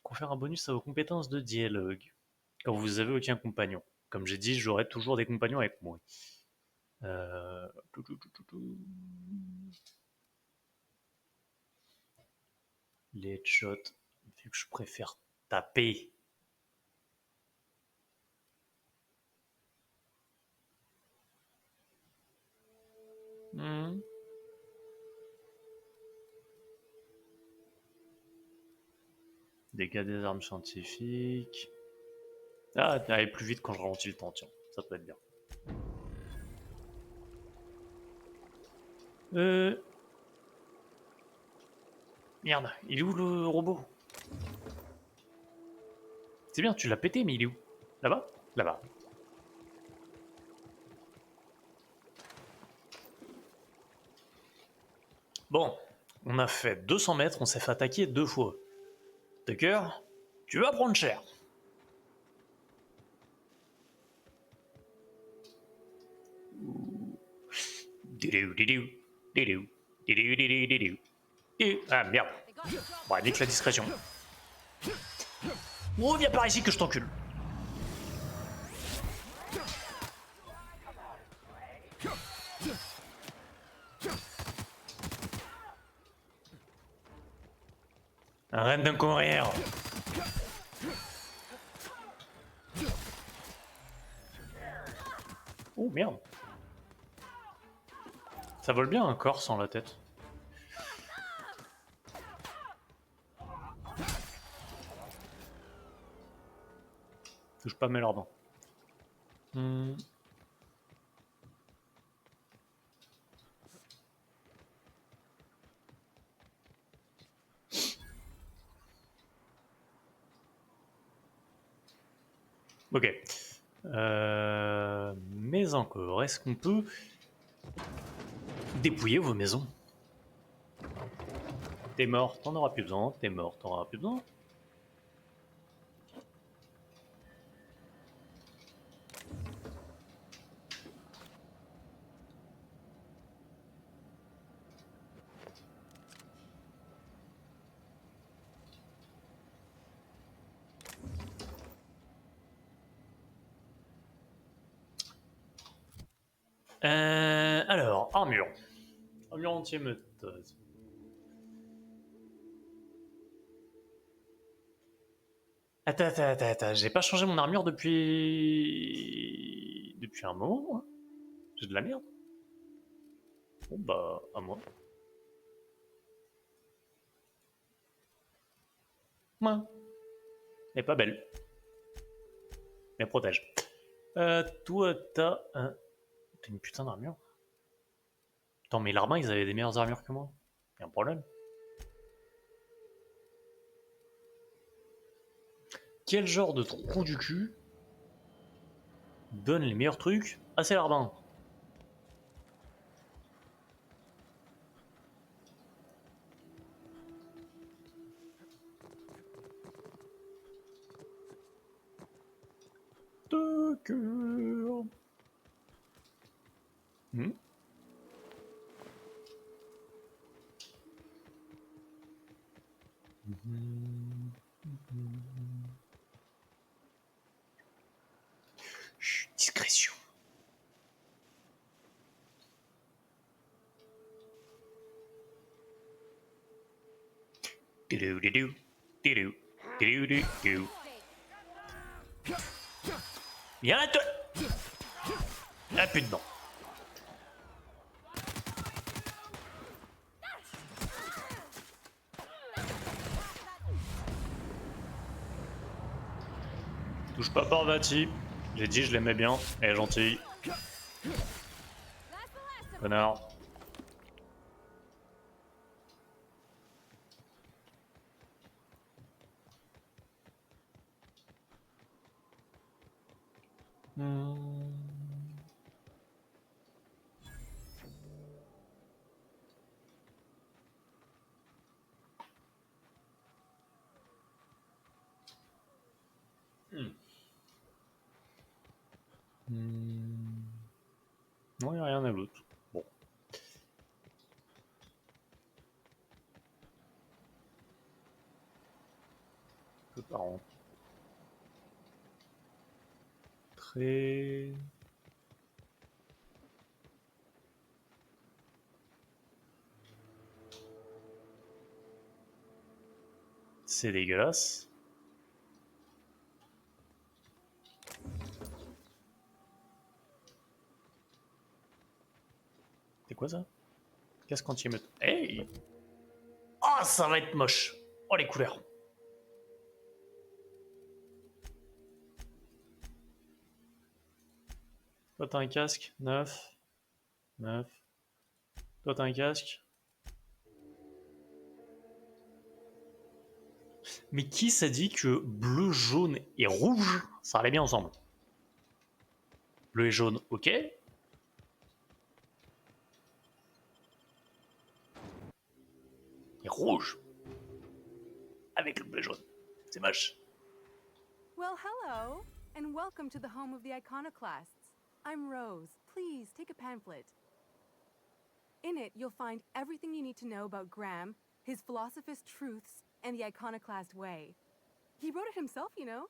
Confère un bonus à vos compétences de dialogue. Quand vous avez aucun compagnon. Comme j'ai dit, j'aurai toujours des compagnons avec moi. Les headshots, vu que je préfère taper. Dégâts des armes scientifiques. Ah, aller plus vite quand je ralentis le temps, tiens. Ça peut être bien. Merde, il est où le robot? C'est bien, tu l'as pété, mais il est où? Là-bas? Là-bas. Bon, on a fait 200 mètres, on s'est fait attaquer 2 fois. D'accord? Tu vas prendre cher. Ah merde. Bon, nique la discrétion. Oh, viens par ici que je t'encule. Arrête de courir. Oh merde. Ça vole bien un corps sans la tête. Touche pas mes lardons. Ok. Mais encore, est-ce qu'on peut dépouiller vos maisons? T'es mort, t'en auras plus besoin. T'es mort, t'en auras plus besoin. Alors, armure. Armure anti-émeuteuse. Attends, j'ai pas changé mon armure depuis... Depuis un moment, hein. J'ai de la merde. Bon bah, à moi. Ouais. Elle est pas belle. Mais protège. Toi, t'as une putain d'armure. Attends, mais Larbin, ils avaient des meilleures armures que moi. Y'a un problème. Quel genre de trou du cul donne les meilleurs trucs à ces Larbins? De cœur. Chut, discrétion. Didou, didou, didou, didou. Viens là, toi. Ah, plus dedans. Touche pas Parvati. J'ai dit je l'aimais bien. Elle est gentille. Connard. Non, il n'y a rien à l'autre. Bon. Peu par an. Très... C'est dégueulasse. C'est quoi ça? Qu'est-ce qu'on y met? Hey! Oh, ça va être moche. Oh, les couleurs. Toi, t'as un casque? 9. 9. Toi, t'as un casque? Mais qui s'est dit que bleu, jaune et rouge, ça allait bien ensemble? Bleu et jaune, ok. Et rouge. Avec le bleu et jaune. C'est moche. Well, hello, and welcome to the home of the Iconoclasts. I'm Rose. Please take a pamphlet. In it, you'll find everything you need to know about Graham, his philosophist truths, and the Iconoclast way. He wrote it himself, you know.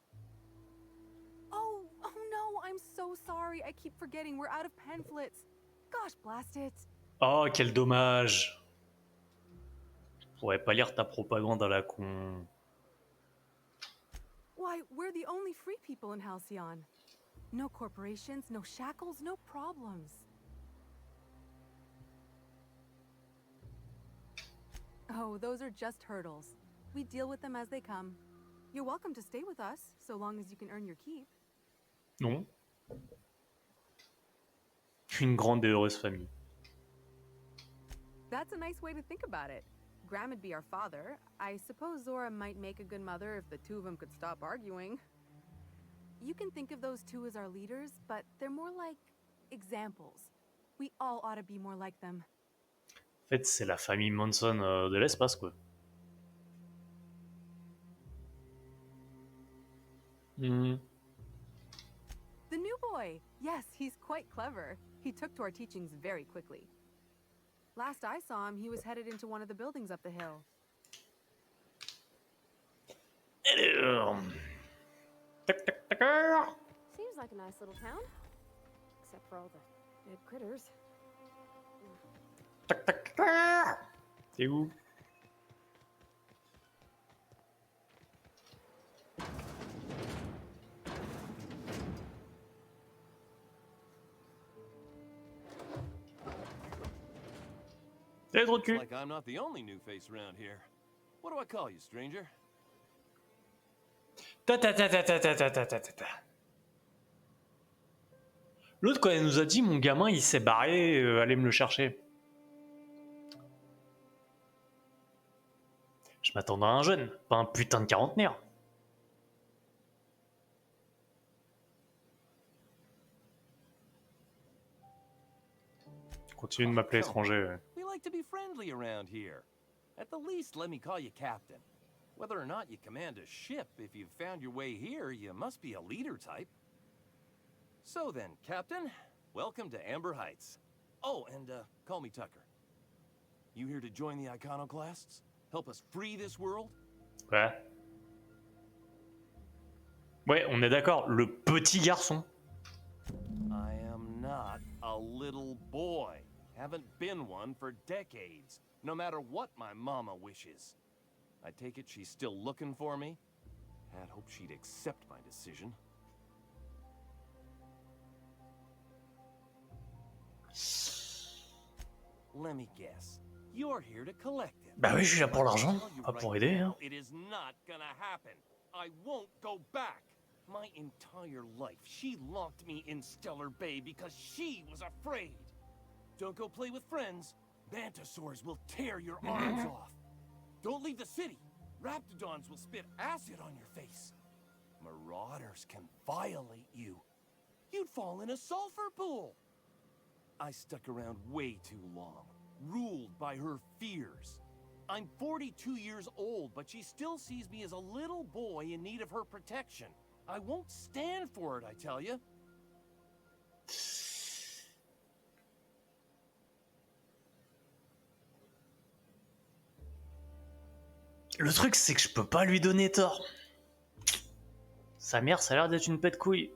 Oh no, I'm so sorry. I keep forgetting we're out of pamphlets. Gosh, blast it. Oh, quel dommage. Je pourrais pas lire ta propagande à la con. Why, we're the only free people in Halcyon. No corporations, no shackles, no problems. Oh, those are just hurdles. We deal with them as they come. You're welcome to stay with us, so long as you can earn your keep. Non. Une grande et heureuse famille. That's a nice way to think about it. Graham would be our father. I suppose Zora might make a good mother if the two of them could stop arguing. You can think of those two as our leaders, but they're more like examples. We all ought to be more like them. En fait, c'est la famille Manson de l'espace, quoi. The new boy! Yes, he's quite clever. He took to our teachings very quickly. Last I saw him, he was headed into one of the buildings up the hill. Seems like a nice little town. Except for all the dead critters. T'es où? T'es trop de cul. Like I'm not the only new face around here. What do I call you, stranger? L'autre, quand elle nous a dit, mon gamin, il s'est barré, allez me le chercher. Je m'attendais à un jeune, pas un putain de quarantenaire. Continue de m'appeler étranger. Ouais. We like to be friendly around here. At the least, let me call you captain. Whether or not you command a ship, if you've found your way here, you must be a leader type. So then, Captain, welcome to Amber Heights. Oh, and call me Tucker. You here to join the Iconoclasts? Help us free this world? Ouais. Ouais, on est d'accord, le petit garçon. I am not a little boy. Haven't been one for decades, no matter what my mama wishes. I take it she's still looking for me? Had hoped she'd accept my decision. Let me guess. You're here to collect it. Bah oui, je suis là pour l'argent, pas pour aider. Hein. It is not gonna happen. I won't go back. My entire life, she locked me in Stellar Bay because she was afraid. Don't go play with friends. Mantisaurs will tear your arms off. Don't leave the city. Raptidons will spit acid on your face. Marauders can violate you. You'd fall in a sulfur pool. I stuck around way too long, ruled by her fears. I'm 42 years old, but she still sees me as a little boy in need of her protection. I won't stand for it, I tell you. Le truc, c'est que je peux pas lui donner tort. Sa mère, ça a l'air d'être une pète couille.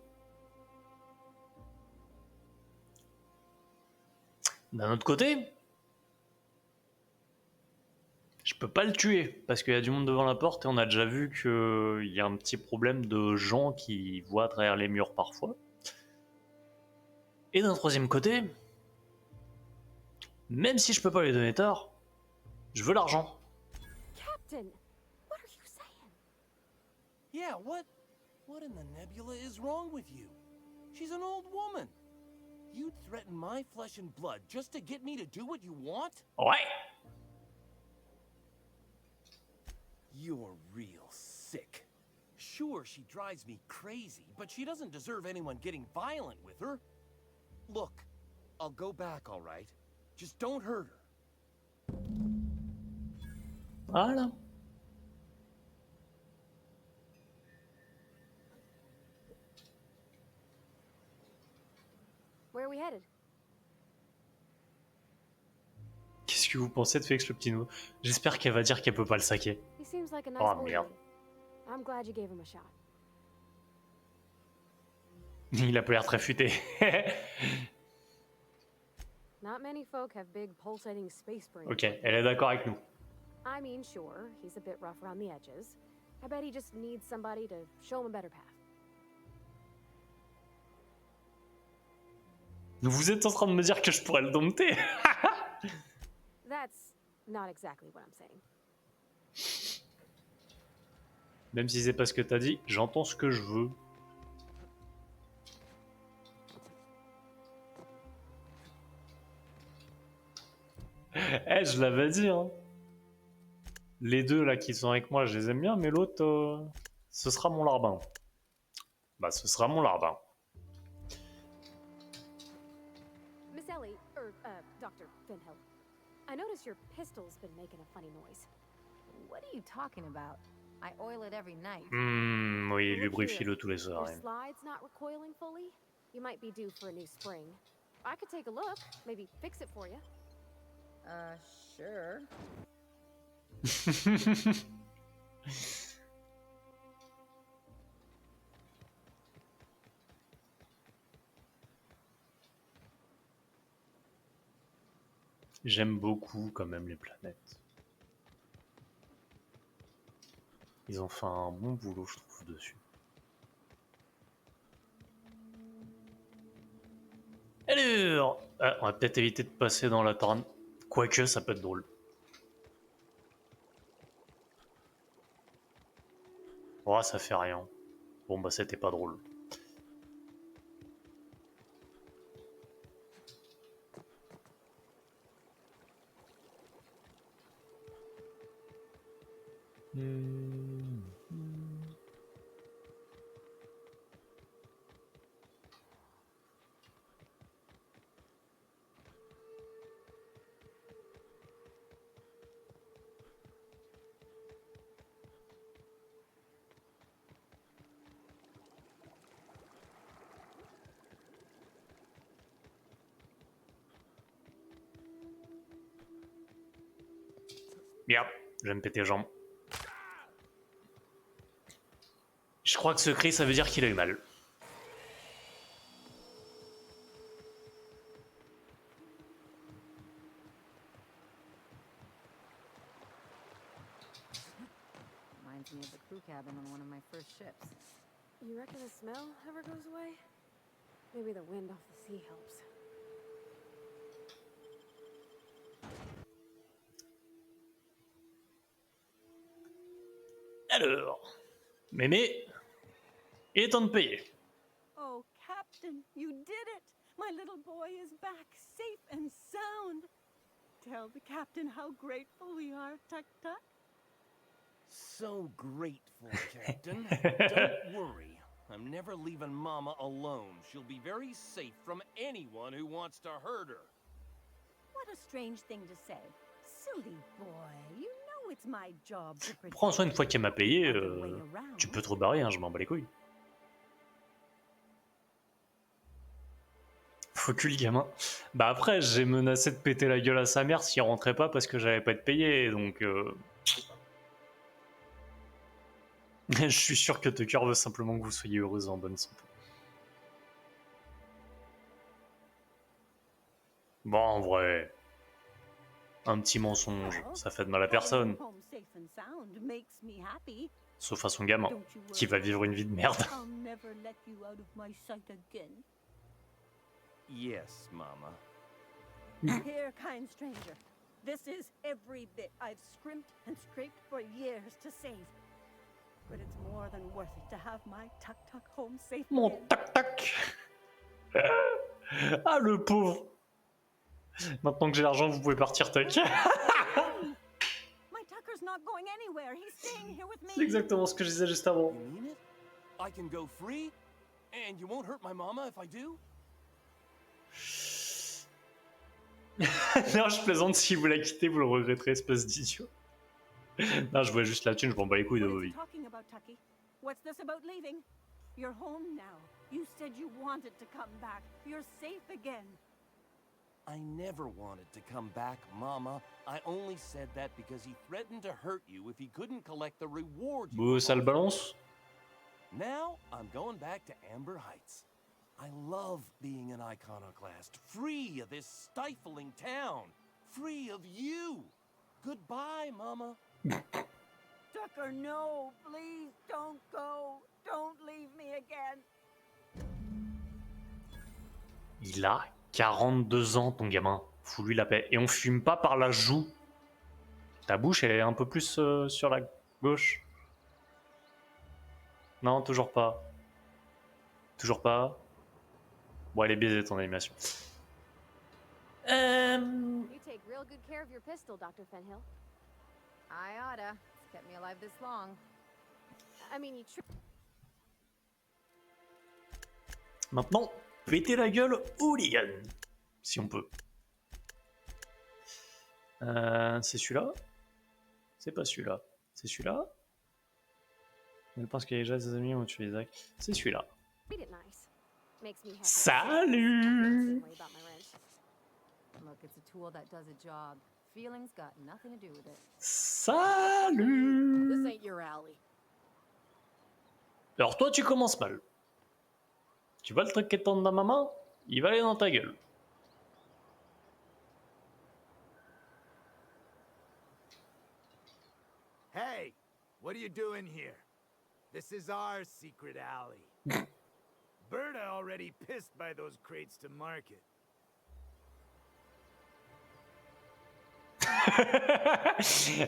D'un autre côté, je peux pas le tuer parce qu'il y a du monde devant la porte et on a déjà vu qu'il y a un petit problème de gens qui voient à travers les murs parfois. Et d'un troisième côté, même si je peux pas lui donner tort, je veux l'argent. Captain, what are you saying? Yeah, what in the nebula is wrong with you? She's an old woman. You'd threaten my flesh and blood just to get me to do what you want? Ouais. You're real sick. Sure, she drives me crazy, but she doesn't deserve anyone getting violent with her. Look, I'll go back, all right? Just don't hurt her. Voilà. Where are we headed? Qu'est-ce que vous pensez de Félix le petit nouveau? J'espère qu'elle va dire qu'elle peut pas le saquer. He seems like a nice Oh boy. merde. I'm glad you gave him a shot. Il a pas l'air très futé. Not many folk have big pulsating space brains. Ok, elle est d'accord avec nous. I mean, sure, he's a bit rough around the edges. I bet he just needs somebody to show him a better path. Vous êtes en train de me dire que je pourrais le dompter? That's not exactly what I'm saying. Même si c'est pas ce que t'as dit, j'entends ce que je veux. Eh, je l'avais dit, hein. Les deux là qui sont avec moi, je les aime bien, mais l'autre, ce sera mon larbin. Bah, ce sera mon larbin. Miss Ellie, Dr. Finhill, I notice your pistol's been making a funny noise. What are you talking about? I oil it every night. Oui, lubrifie-le tous les soirs. Your slide's not recoiling fully? You might be due for a new spring. I could take a look, maybe fix it for you. Sure. J'aime beaucoup quand même les planètes. Ils ont fait un bon boulot, je trouve, dessus. Alors, on va peut-être éviter de passer dans la tarn. Quoique, ça peut être drôle. Oh, ça fait rien. Bon bah c'était pas drôle. Bien, je vais me péter les jambes. Je crois que ce cri, ça veut dire qu'il a eu mal. Reminds me of the crew cabin on one of my first ships. You reckon the smell ever goes away? Maybe the wind off the sea helps. Alors, Mémé, il est temps de payer. Oh, Captain, you did it! My little boy is back, safe and sound. Tell the captain how grateful we are, Tuk Tuk. So grateful, Captain. Don't worry. I'm never leaving Mama alone. She'll be very safe from anyone who wants to hurt her. What a strange thing to say. Silly boy, you know it's my job to protect. Prends soin une fois qu'elle m'a payé, tu peux te rebarrer, hein, je m'en bats les couilles. Faut que le gamin. Bah après, j'ai menacé de péter la gueule à sa mère s'il rentrait pas parce que j'allais pas être payé, donc... Je suis sûr que Tucker veut simplement que vous soyez heureuse et en bonne santé. Bon, en vrai... Un petit mensonge, ça fait de mal à personne. Home safe and sound makes me happy. Sauf à son gamin, Don't you qui va worry. vivre une vie de merde. I'll never let you out of my sight again. Yes, Mama. Here, kind stranger. This is every bit I've scrimped and scraped for years to save. But it's more than worth it to have my Tuk Tuk home safe Mon again. tac-tac. Ah, le pauvre. Maintenant que j'ai l'argent, vous pouvez partir, tac. My Tucker's not going anywhere. He's staying here with C'est me. exactement ce que je disais juste avant. You mean it? I can go free? And you won't hurt my mama if I do? Non, je plaisante, si vous la quittez, vous le regretterez, espèce d'idiot. Non, je vois juste la thune, je m'en bats les couilles de What vos is he vies. talking about, Tucky? What's this about leaving? You're home now. You said you wanted to come back. You're safe again. I never wanted to come back, Mama. I only said that because he threatened to hurt you if he couldn't collect the reward you Bon, ça le promised. balance. Now, I'm going back to Amber Heights. I love being an iconoclast, free of this stifling town, free of you. Goodbye, Mama. Tucker, no. Please don't go. Don't leave me again. Il a 42 ans, ton gamin. Fous-lui la paix. Et on fume pas par la joue. Ta bouche, elle est un peu plus sur la gauche. Non, toujours pas. Toujours pas. Bon, elle est baisée, ton animation. You take real good care of your pistol, Dr. Fenhill. I oughta. It's kept me alive this long. I mean, you Maintenant, péter la gueule au hooligan. Si on peut. C'est celui-là? C'est pas celui-là. C'est celui-là? Elle pense qu'il y a déjà ses amis ont tué Isaac. C'est celui-là. treat it nice. Makes me happy. Salut! Worry about my rent. Look, it's a tool that does a job. Feelings got nothing to do with it. Salut! This ain't your alley. Alors toi, tu commences mal. Tu vois le truc qui tombe dans ma main? Il va aller dans ta gueule. Hey, what are you doing here? This is our secret alley. Berta already pissed by those crates to market.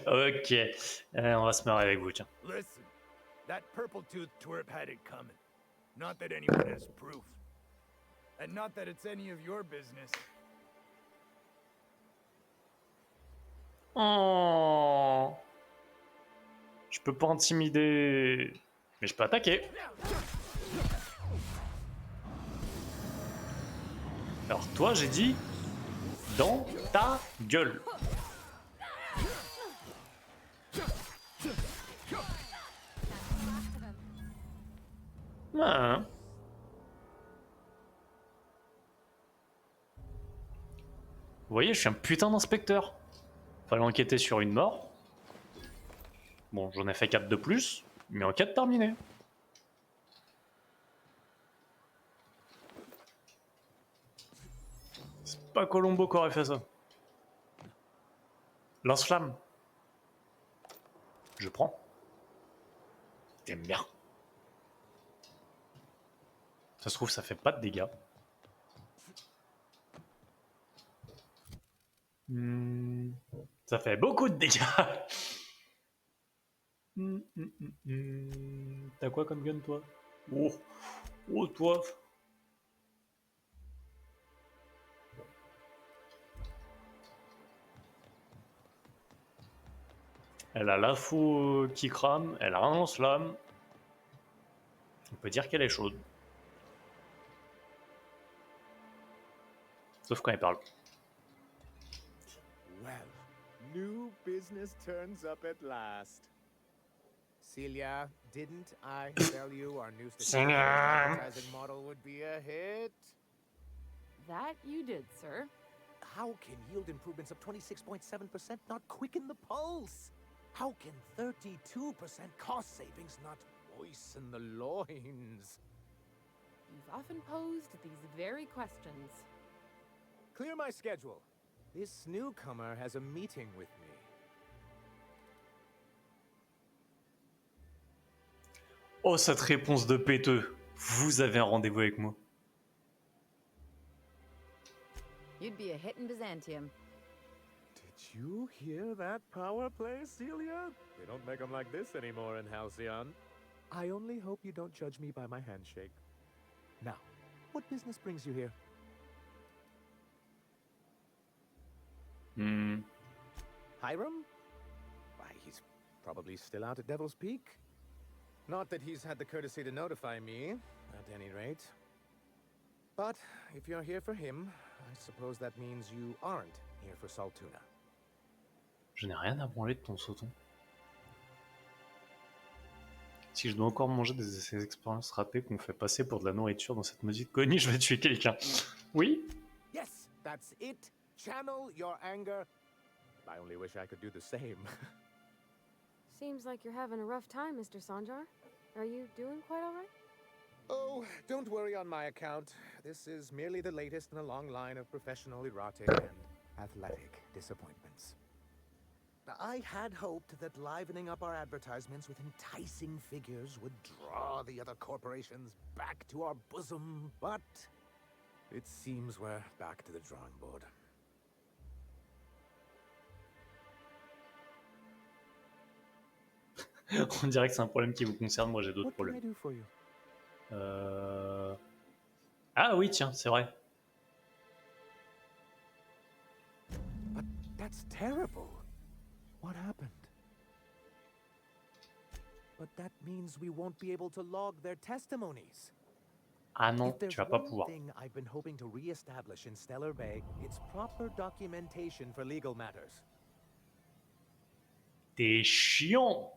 Ok. On va se marrer avec vous, tiens. Listen, That purple-toothed twerp had it coming. Not that anyone has proof. And not that it's any of your business. Oh. Je peux pas intimider. Mais je peux attaquer. Alors toi, j'ai dit dans ta gueule. Ah. Vous voyez, je suis un putain d'inspecteur. Fallait enquêter sur une mort. Bon, j'en ai fait 4 de plus, mais enquête terminée. C'est pas Colombo qui aurait fait ça. Lance-flamme. Je prends. T'aimes bien. Ça se trouve, ça fait pas de dégâts. Ça fait beaucoup de dégâts. T'as quoi comme gun, toi? Oh, oh, toi. Elle a l'info qui crame, elle a un lance-flamme. On peut dire qu'elle est chaude. Sauf quand elle parle. Well, new business turns up at last. Celia, didn't I tell you our new advertising model would be a hit? That you did, sir. How can yield improvements of 26.7% not quicken the pulse? How can 32% cost savings not moisten the loins? You've often posed these very questions. Clear my schedule. This newcomer has a meeting with me. Oh, cette réponse de péteux. Vous avez un rendez-vous avec moi. You'd be a hit in Byzantium. Did you hear that power play, Celia? They don't make them like this anymore in Halcyon. I only hope you don't judge me by my handshake. Now, what business brings you here? Hiram? Why, he's probably still out at Devil's Peak. Not that he's had the courtesy to notify me, at any rate. But if you're here for him, I suppose that means you aren't here for Saltuna. Je n'ai rien à branler de ton sauton. Si je dois encore manger ces expériences ratées qu'on fait passer pour de la nourriture dans cette maudite colonie, je vais tuer quelqu'un. Oui? Yes, that's it. Channel your anger. I only wish I could do the same. Seems like you're having a rough time, Mr. Sanjar. Are you doing quite all right? Oh, don't worry on my account. This is merely the latest in a long line of professional erotic and athletic disappointments. I had hoped that livening up our advertisements with enticing figures would draw the other corporations back to our bosom, but it seems we're back to the drawing board. On dirait que c'est un problème qui vous concerne, moi j'ai d'autres What can I problèmes. do for you? Ah oui, tiens, c'est vrai. But that's terrible. What happened? But that means we won't be able to log their testimonies. Ah non, If there's tu vas pas one pouvoir. thing I've been hoping to re-establish in Stellar Bay, it's proper documentation for legal matters. T'es chiant.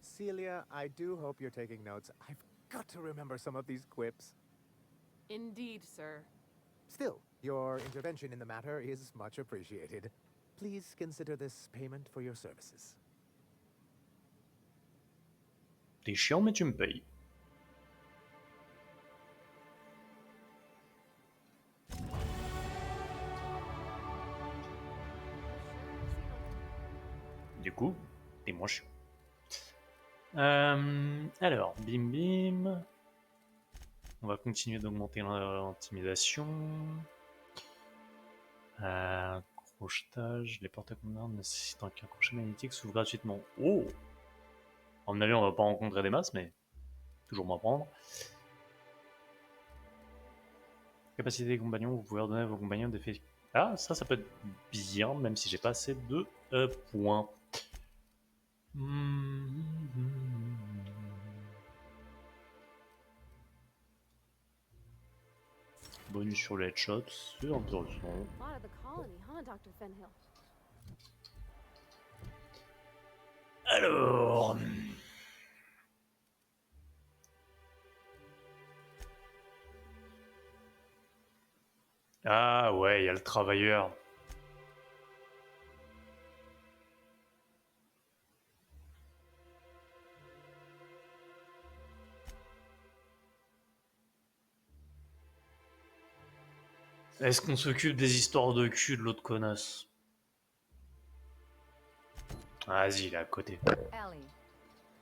Celia, I do hope you're taking notes. I've got to remember some of these quips. Indeed, sir. Still, your intervention in the matter is much appreciated. Please consider this payment for your services. T'es chiant, mais tu me payes. Du coup, t'es moins chiant. Alors, bim bim. On va continuer d'augmenter l'intimidation. Crochetage, les portes à conteneurs nécessitant qu'un crochet magnétique s'ouvre gratuitement. Oh! À mon avis, on va pas rencontrer des masses, mais toujours m'apprendre. Capacité des compagnons, vous pouvez ordonner à vos compagnons d'effet. Ah, ça peut être bien, même si j'ai pas assez de points. Bonus sur les headshots, c'est intéressant. Lot of the colony, huh, Dr. Fenhill? Alors. Ah ouais, il y a le travailleur. Est-ce qu'on s'occupe des histoires de cul de l'autre connasse? Vas-y, il est à côté. Ellie.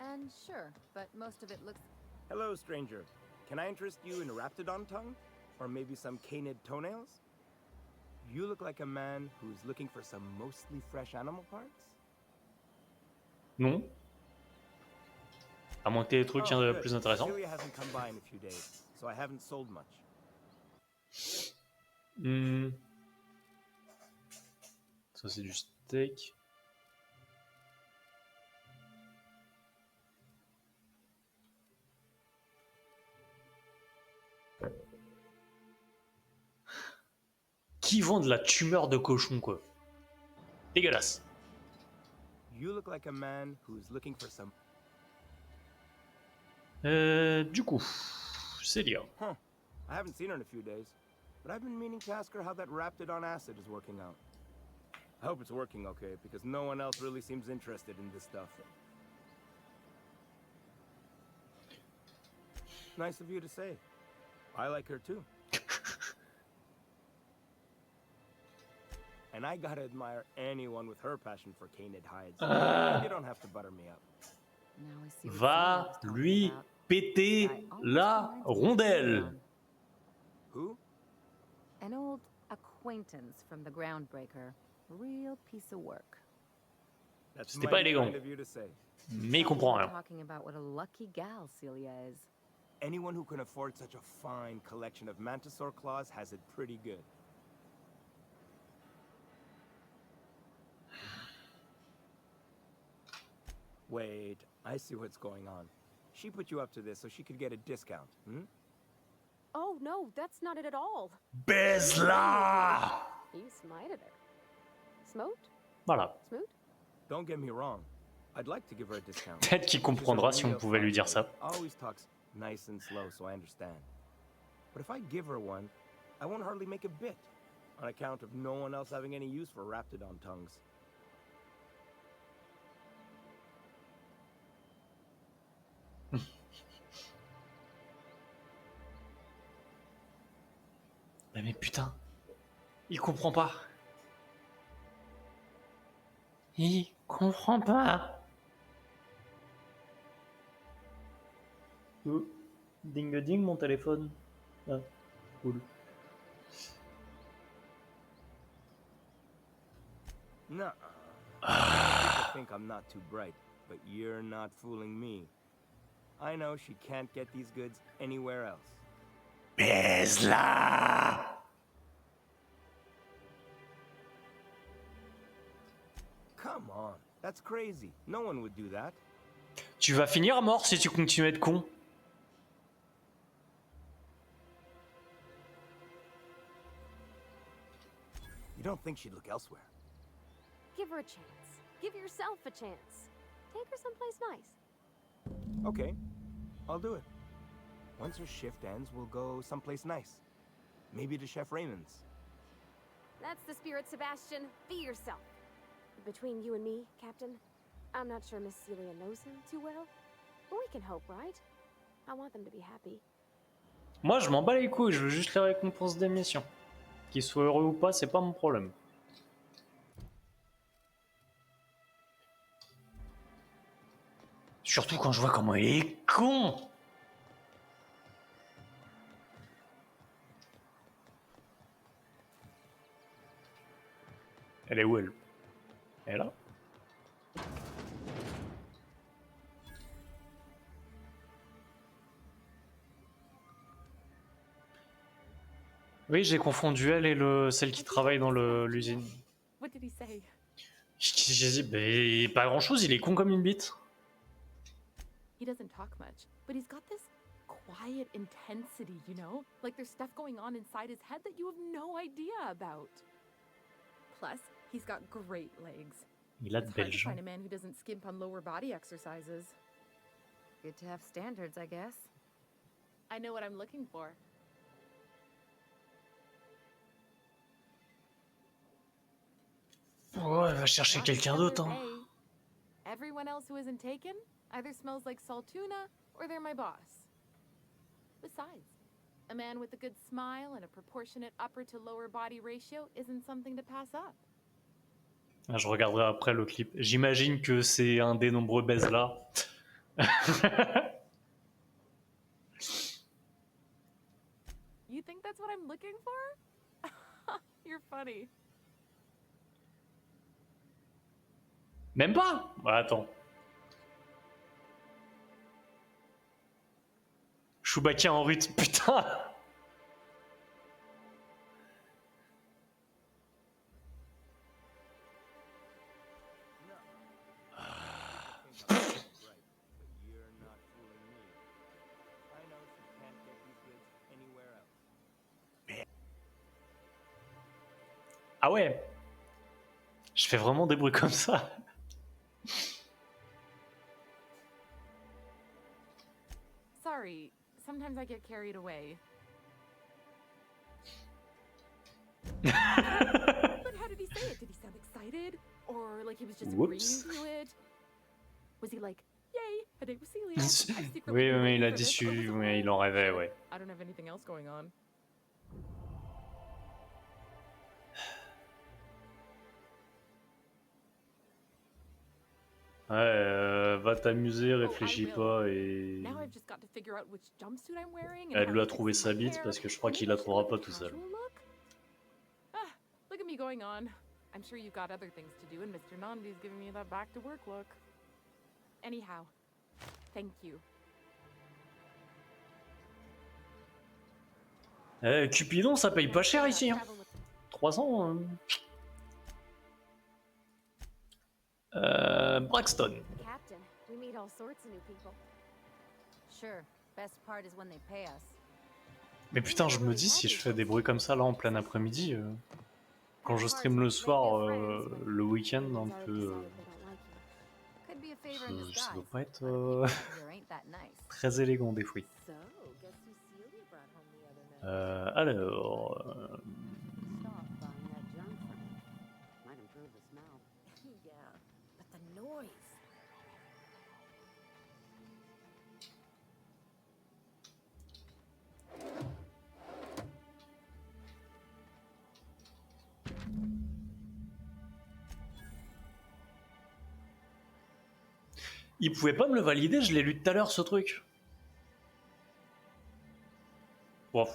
And sure, but most of it looks... Hello, stranger. Can I interest you in Raptidon tongue? Or maybe some canid toenails? You look like a man who's looking for some mostly fresh animal parts? Non. À moins que t'aies des trucs good. plus intéressants. Celia hasn't come by in a few days, so I haven't sold much. Ça c'est du steak. Qui vend de la tumeur de cochon, quoi? Dégueulasse. You look like a man who's looking for some... Du coup, Celia. Huh. I haven't seen her in a few days, but I've been meaning to ask her how that Raptidon acid is working out. I hope it's working okay, because no one else really seems interested in this stuff. Nice of you to say. I like her too. And I gotta admire anyone with her passion for canid hides. You don't have to butter me up. Now I see what Va Celia was talking lui about. péter I always la wanted to rondelle. meet Who? An old acquaintance from the Groundbreaker. Real piece of work. That's C'était pas mighty élégant. kind of you to say. Mais il Thought we comprend were rien. talking about what a lucky gal Celia is. Anyone who can afford such a fine collection of Mantisaur claws has it pretty good. Wait, I see what's going on. She put you up to this so she could get a discount, hmm? Oh, no, that's not it at all. Baise-la! You smited her. Smote? Voilà. Smoot? Don't get me wrong. I'd like to give her a discount. Peut-être qu'il comprendra si on pouvait lui dire ça. Always talks nice and slow, so I understand. But if I give her one, I won't hardly make a bit, on account of no one else having any use for Raptidon tongues. Mais putain, il comprend pas. Il comprend pas. Ding ding mon téléphone. Ah, cool. Nuh-uh. People think I'm not too bright, but you're not fooling me. I know she can't get these goods anywhere else. Baise-la! Come on, that's crazy. No one would do that. Tu vas finir mort si tu continues à être con. You don't think she'd look elsewhere? Give her a chance. Give yourself a chance. Take her someplace nice. Okay, I'll do it. Once her shift ends, we'll go someplace nice. Maybe to Chef Raymond's. That's the spirit, Sebastian. Be yourself. Between you and me, Captain, I'm not sure Miss Celia knows him too well, but we can hope, right? I want them to be happy. Moi, je m'en bats les couilles, je veux juste les récompenses des missions. Qu'ils soient heureux ou pas, c'est pas mon problème. Surtout quand je vois comment il est con. Elle est où elle? Elle est là? Oui, j'ai confondu elle et celle qui travaille dans l'usine. What did he say? J'ai dit, bah, pas grand chose, il est con comme une bite. He doesn't talk much, but he's got this quiet intensity, you know? Like there's stuff going on inside his head that you have no idea about. Plus, he's got great legs. Il a de It's hard belles to jambes. find a man who doesn't skimp on lower body exercises. Good to have standards, I guess. I know what I'm looking for. Ouais, va chercher Not quelqu'un Stellar d'autre. Hein. Bay. Everyone else who isn't taken either smells like Saltuna or they're my boss. Besides, a man with a good smile and a proportionate upper to lower body ratio isn't something to pass up. Ah, je regarderai après le clip. J'imagine que c'est un des nombreux baises là. You think that's what I'm looking for? You're funny. Même pas? Ouais, attends. Chewbacca en rut, putain! Ah ouais? Je fais vraiment des bruits comme ça? Sorry, sometimes I get carried away. But how did he say it? Did he sound excited? Or like he was just Whoops. agreeing to it? Was he like, yay, a date with Celia? Oui, mais il a dit oui, il en rêvait, ouais. I don't have anything else going on. Ouais, va t'amuser, réfléchis pas et... Now I've just got to figure out which jumpsuit I'm wearing and Elle how lui a to trouvé fix sa my bite hair. parce que je crois qu'il Maybe la I should trouvera have pas a tout seul. casual look. Ah, look at me going on. I'm sure you've got other things to do, and Mr. Nandi's giving me that back to work look. Anyhow, thank you. Cupidon, ça paye pas cher ici. Hein. 300. Braxton. Captain, we meet all sorts of new people. Sure. Best part is when they pay us. Mais putain, je me dis, si je fais des bruits comme ça là en plein après-midi, quand je stream le soir, le week-end, un peu. Could be a favor in disguise. Ça doit pas être Here ain't that nice. très élégant des fruits. So, guess who Celia brought home the other night? Alors. Stop buying that junk from me. Might improve the smell. Yeah, but the noise. Il pouvait pas me le valider, je l'ai lu tout à l'heure ce truc. Bon.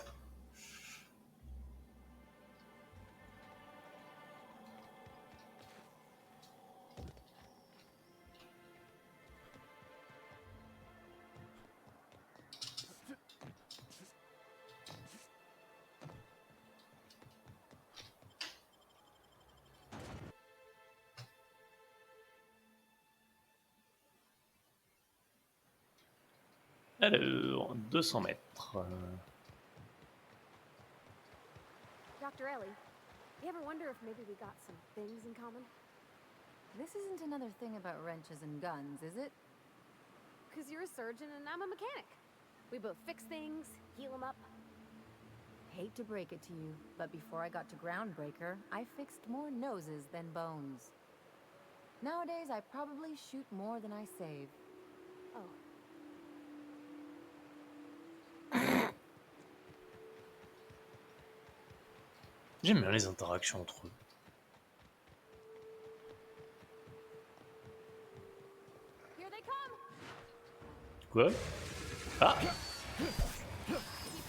Alors, 200 mètres. Dr. Ellie, you ever wonder if maybe we got some things in common? This isn't another thing about wrenches and guns, is it? Because you're a surgeon and I'm a mechanic. We both fix things, heal them up. Hate to break it to you, but before I got to Groundbreaker, I fixed more noses than bones. Nowadays, I probably shoot more than I save. Oh. J'aime bien les interactions entre eux. Here they come. Quoi? Ah! Keep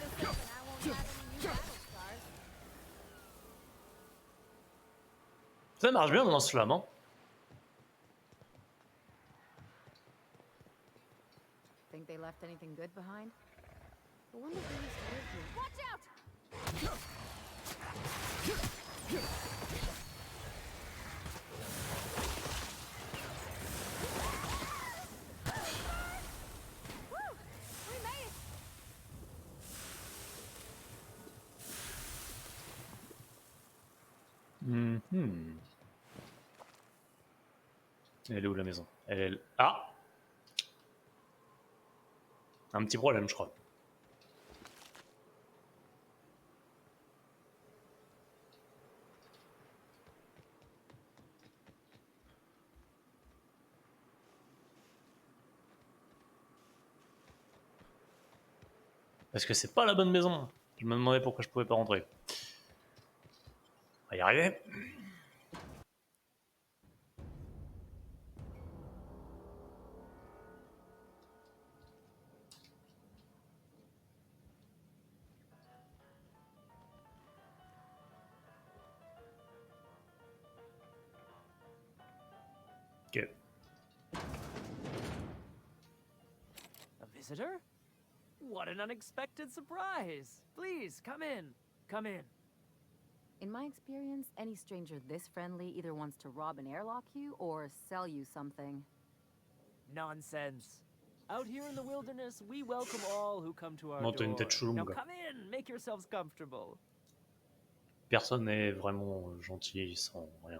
this up and I won't have any new battle scars. Ça marche bien mon lance-flamme, hein. Think they left anything good behind? I wonder who used to live here. Watch out! Woo! We made it! Elle est où la maison? Elle est... Ah! Un petit problème, je crois. Parce que c'est pas la bonne maison. Je me demandais pourquoi je pouvais pas rentrer. On va y arriver. Ok. A visitor? What an unexpected surprise! Please, come in. Come in. In my experience, any stranger this friendly either wants to rob and airlock you or sell you something. Nonsense. Out here in the wilderness, we welcome all who come to our Non, t'as une door. tête chelou, Now mon gars. come in, make yourselves comfortable. Personne n'est vraiment gentil sans rien.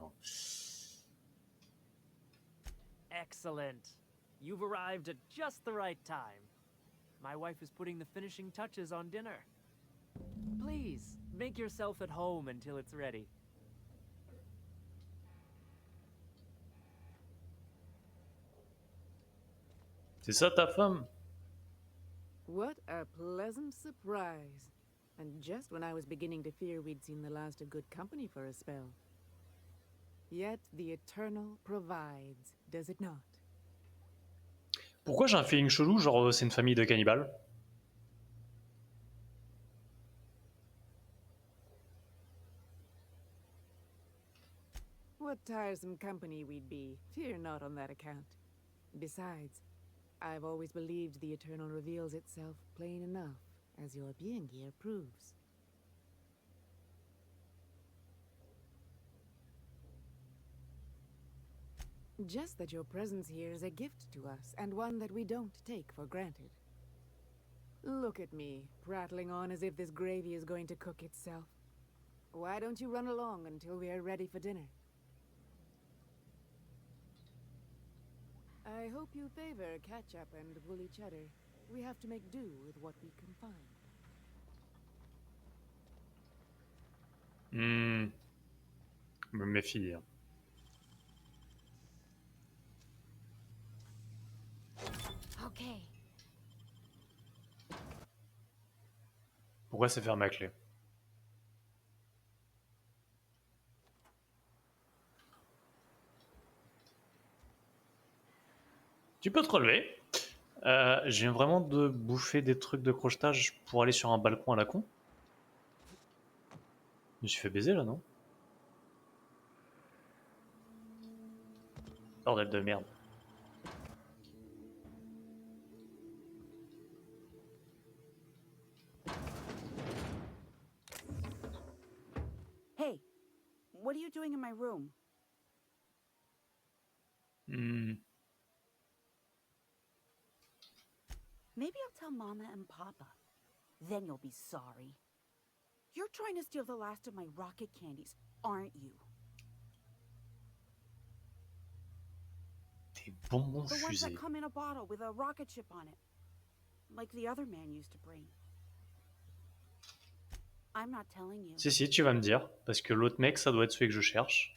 Excellent. You've arrived at just the right time. My wife is putting the finishing touches on dinner. Please, make yourself at home until it's ready. C'est ça ta femme? What a pleasant surprise. And just when I was beginning to fear we'd seen the last of good company for a spell. Yet the Eternal provides, does it not? Pourquoi j'ai un feeling chelou, genre c'est une famille de cannibales? What tiresome company we'd be. Fear not on that account. Besides, I've always believed the Eternal reveals itself plain enough, as your being here proves. Just that your presence here is a gift to us, and one that we don't take for granted. Look at me, prattling on as if this gravy is going to cook itself. Why don't you run along until we are ready for dinner? I hope you favor ketchup and woolly cheddar. We have to make do with what we can find. Je me méfie. Hein. Okay. Pourquoi c'est fermé à clé? Tu peux te relever. Je viens vraiment de bouffer des trucs de crochetage pour aller sur un balcon à la con. Je me suis fait baiser là, non? Bordel de merde. Hey, what are you doing in my room? Maybe I'll tell Mama and Papa. Then you'll be sorry. You're trying to steal the last of my rocket candies, aren't you? Des bonbons The ones that fusés. come in a bottle with a rocket ship on it. Like the other man used to bring. I'm not telling you. Si, tu vas me dire. Parce que l'autre mec, ça doit être celui que je cherche.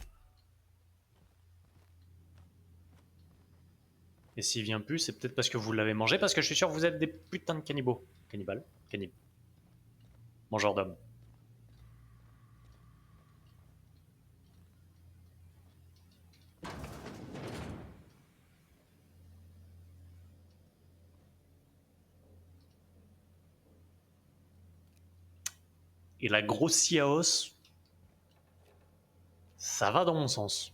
Et s'il vient plus, c'est peut-être parce que vous l'avez mangé, parce que je suis sûr que vous êtes des putains de cannibaux. Cannibales? Cannibes. Mangeurs d'hommes. Et la grosse scie à os, Ça va dans mon sens.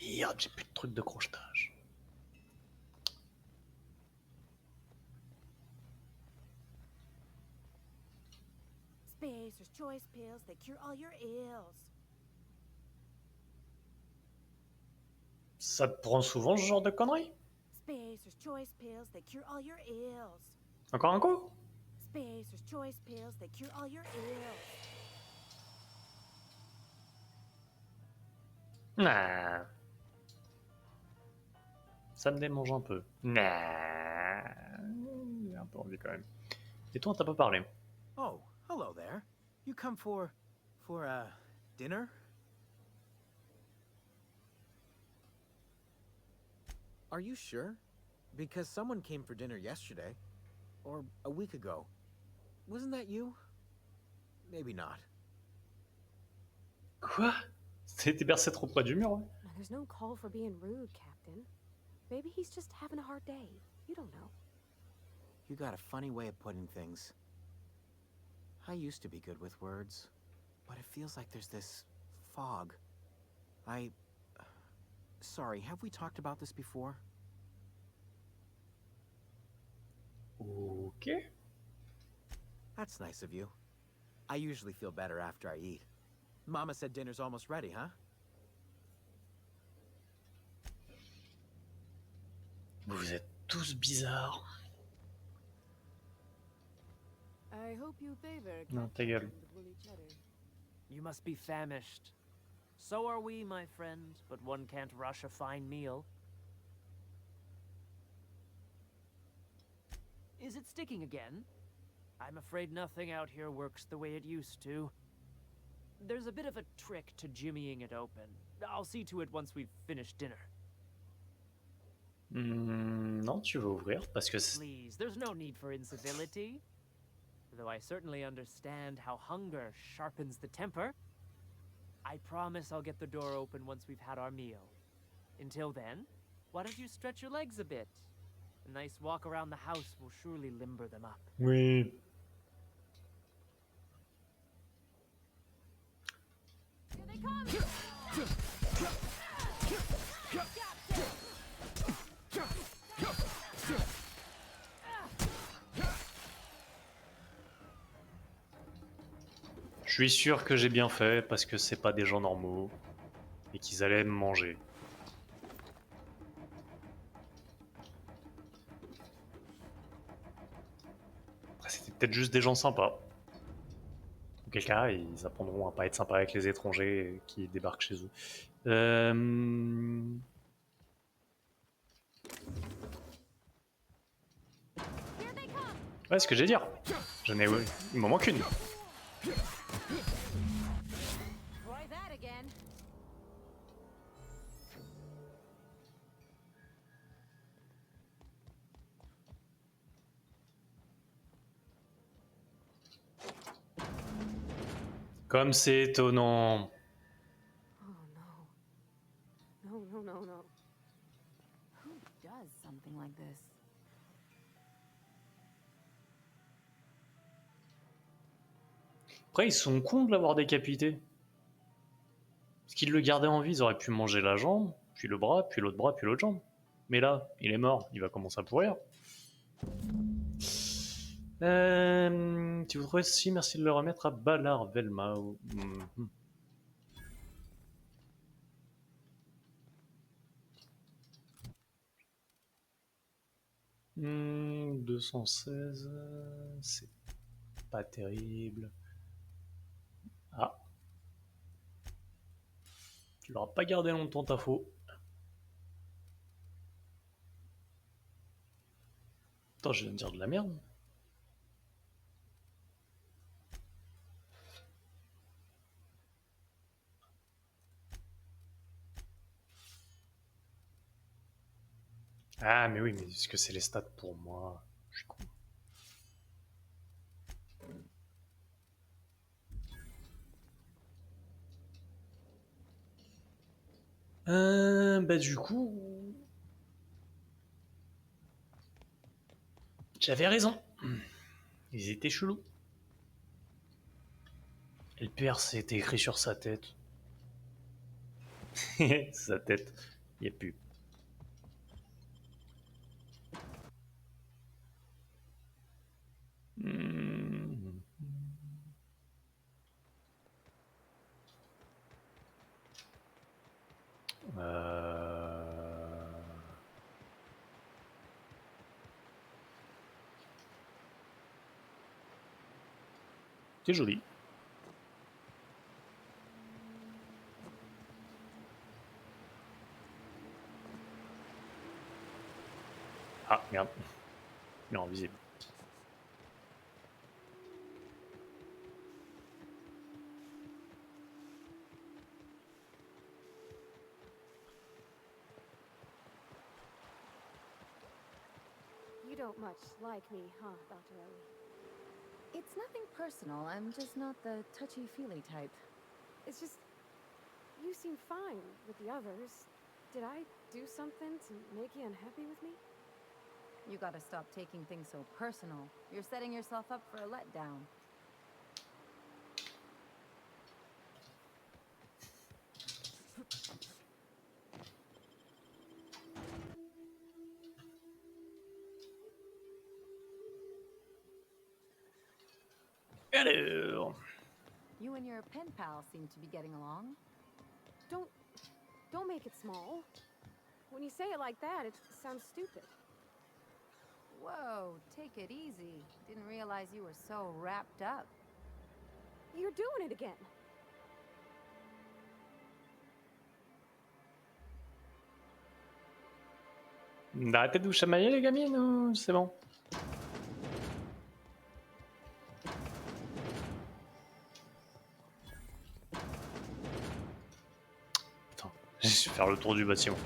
Merde, j'ai plus de trucs de crochetage. Spacer's Choice pills, they cure all your ills. Ça te prend souvent ce genre de conneries? Spacer's Choice pills, they cure all your ills. Encore un coup? Spacer's Choice pills, they cure all your ills. Nah. Ça me démange un peu. Nah. J'ai un peu envie quand même. Et toi, t'as pas parlé? Oh, hello there. You come for dinner? Are you sure? Because someone came for dinner yesterday. Or a week ago. Wasn't that you? Maybe not. Quoi? T'es bercé trop près du mur, ouais? There's no call for being rude, Captain. Maybe he's just having a hard day. You don't know. You got a funny way of putting things. I used to be good with words, but it feels like there's this fog. Sorry, have we talked about this before? Okay. That's nice of you. I usually feel better after I eat. Mama said dinner's almost ready, huh? Vous êtes tous bizarres. I hope you favor Non, ta gueule. You must be famished. So are we, my friend, but one can't rush a fine meal. Is it sticking again? I'm afraid nothing out here works the way it used to. There's a bit of a trick to jimmying it open. I'll see to it once we've finished dinner. Non, tu veux ouvrir parce que Please, there's no need for incivility. Though I certainly understand how hunger sharpens the temper. I promise I'll get the door open once we've had our meal. Until then, why don't you stretch your legs a bit? A nice walk around the house will surely limber them up. Oui. Here they come! Je suis sûr que j'ai bien fait parce que c'est pas des gens normaux et qu'ils allaient me manger. Après, c'était peut-être juste des gens sympas. Auquel cas, ils apprendront à pas être sympas avec les étrangers qui débarquent chez eux. Ouais, ce que j'ai dire. J'en ai... Il m'en manque une. Try that again. Comme c'est étonnant. Oh no. No, no, no, no. Who does something like this? Après, ils sont cons de l'avoir décapité. Parce qu'ils le gardaient en vie, ils auraient pu manger la jambe, puis le bras, puis l'autre bras, puis l'autre jambe. Mais là, il est mort, il va commencer à pourrir. Tu voudrais aussi, merci de le remettre à Ballard Velma. 216, c'est pas terrible. Ah. Tu l'auras pas gardé longtemps ta faux. Attends, je viens de dire de la merde. Ah, mais oui, mais est-ce que c'est les stats pour moi? Je suis con. Bah du coup... J'avais raison. Ils étaient chelous. Et le pire, c'était écrit sur sa tête. Sa tête, il n'y a plus. C'est joli. Ah, merde. Non, visible. You don't much like me, huh, Dr. Ellie? It's nothing personal. I'm just not the touchy-feely type. It's just... You seem fine with the others. Did I do something to make you unhappy with me? You gotta stop taking things so personal. You're setting yourself up for a letdown. Alors... You and your pen pal seem to be getting along. Don't make it small. When you say it like that, it sounds stupid. Whoa, take it easy. Didn't realize you were so wrapped up. You're doing it again. Arrêtez de vous chamailler les gamines ou c'est bon? Putain, je vais faire le tour du bâtiment.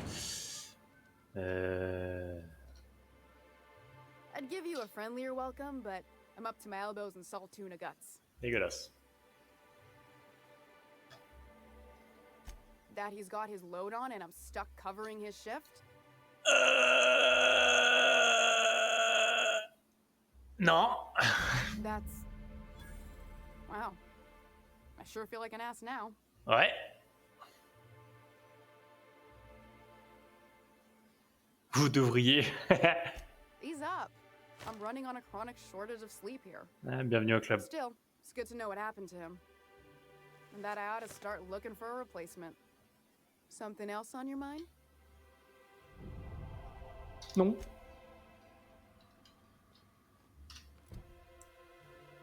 I'd give you a friendlier welcome, but I'm up to my elbows in salt tuna guts. Dégueulasse. That he's got his load on and I'm stuck covering his shift? Non. That's... Wow. I sure feel like an ass now. Ouais. Vous devriez. Ease up. I'm running on a chronic shortage of sleep here. Ah, bienvenue au club. Still, it's good to know what happened to him. And that I ought to start looking for a replacement. Something else on your mind? Non.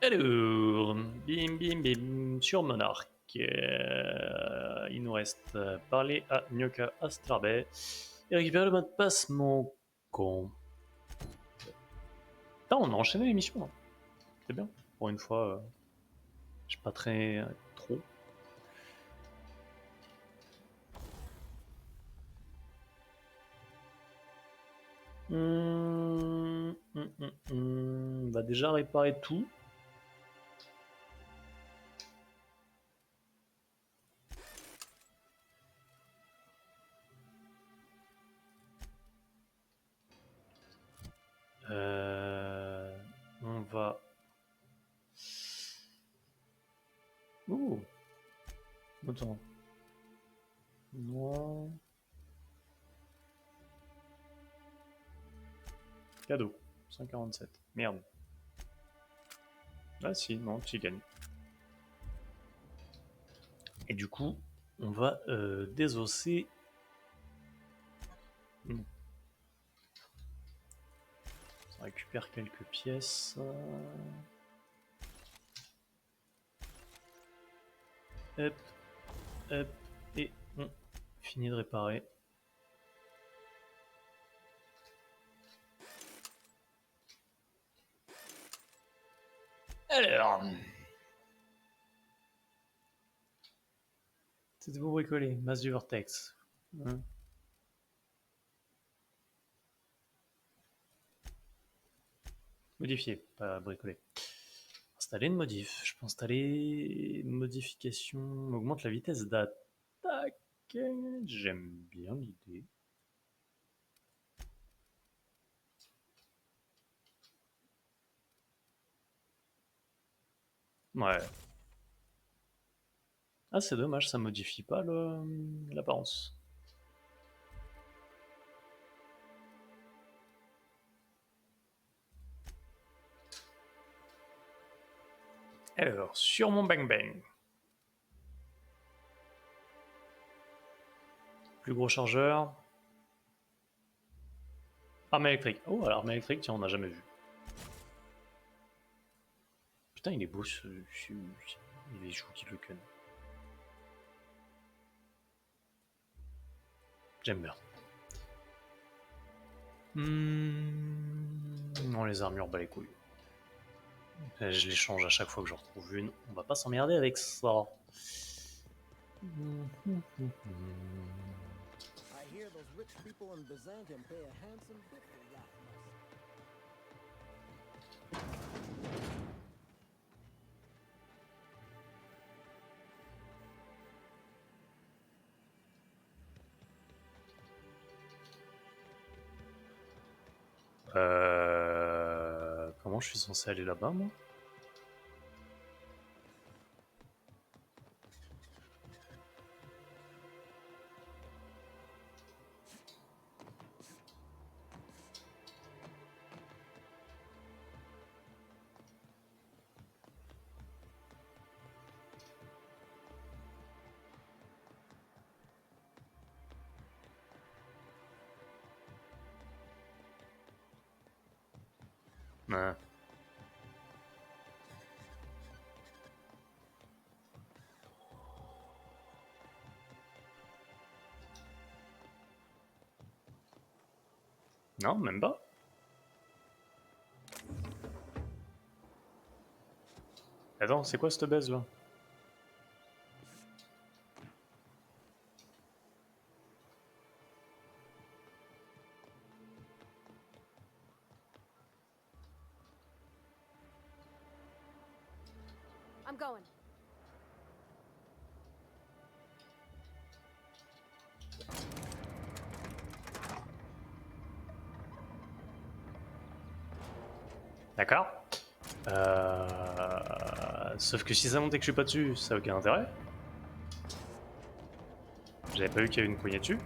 Alors, bim bim bim, sur Monarch. Il nous reste parler à Nyoka Astrabey et récupérer le mot de passe, mon con. Putain, on a enchaîné l'émission. C'est bien. Pour une fois, je suis pas très trop. On va déjà réparer tout. On va... Ouh. Attends. Non. Cadeau. 147. Merde. Ah si, non, tu gagnes. Et du coup, on va désosser... On récupère quelques pièces. Hop, hop, et on finit de réparer. Alors, c'est de vous bricoler, masse du vortex. Modifier, pas bricoler. Installer une modif. Je peux installer modification. Augmente la vitesse d'attaque. j'aime bien l'idée. Ouais. Ah, c'est dommage, ça modifie pas l'apparence. Alors, sur mon bang bang. Plus gros chargeur. Arme électrique. Oh, alors arme électrique, tiens, on n'a jamais vu. Putain, il est beau il est chou qui le conne. J'aime bien. Non, les armures, bah les couilles. Je les change à chaque fois que j'en retrouve une. On va pas s'emmerder avec ça. I hear those rich people in Byzantium pay a handsome bit for Comment je suis censé aller là-bas, moi? Ouais. Non, même pas. Attends, c'est quoi cette baise là? I'm going. D'accord. Sauf que si ça monte et que je suis pas dessus, ça n'a aucun intérêt. J'avais pas vu qu'il y avait une poignée dessus.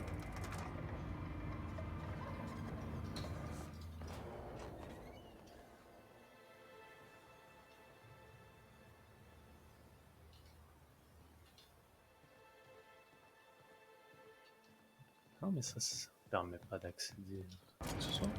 Non mais ça permet pas d'accéder à quoi que ce soit.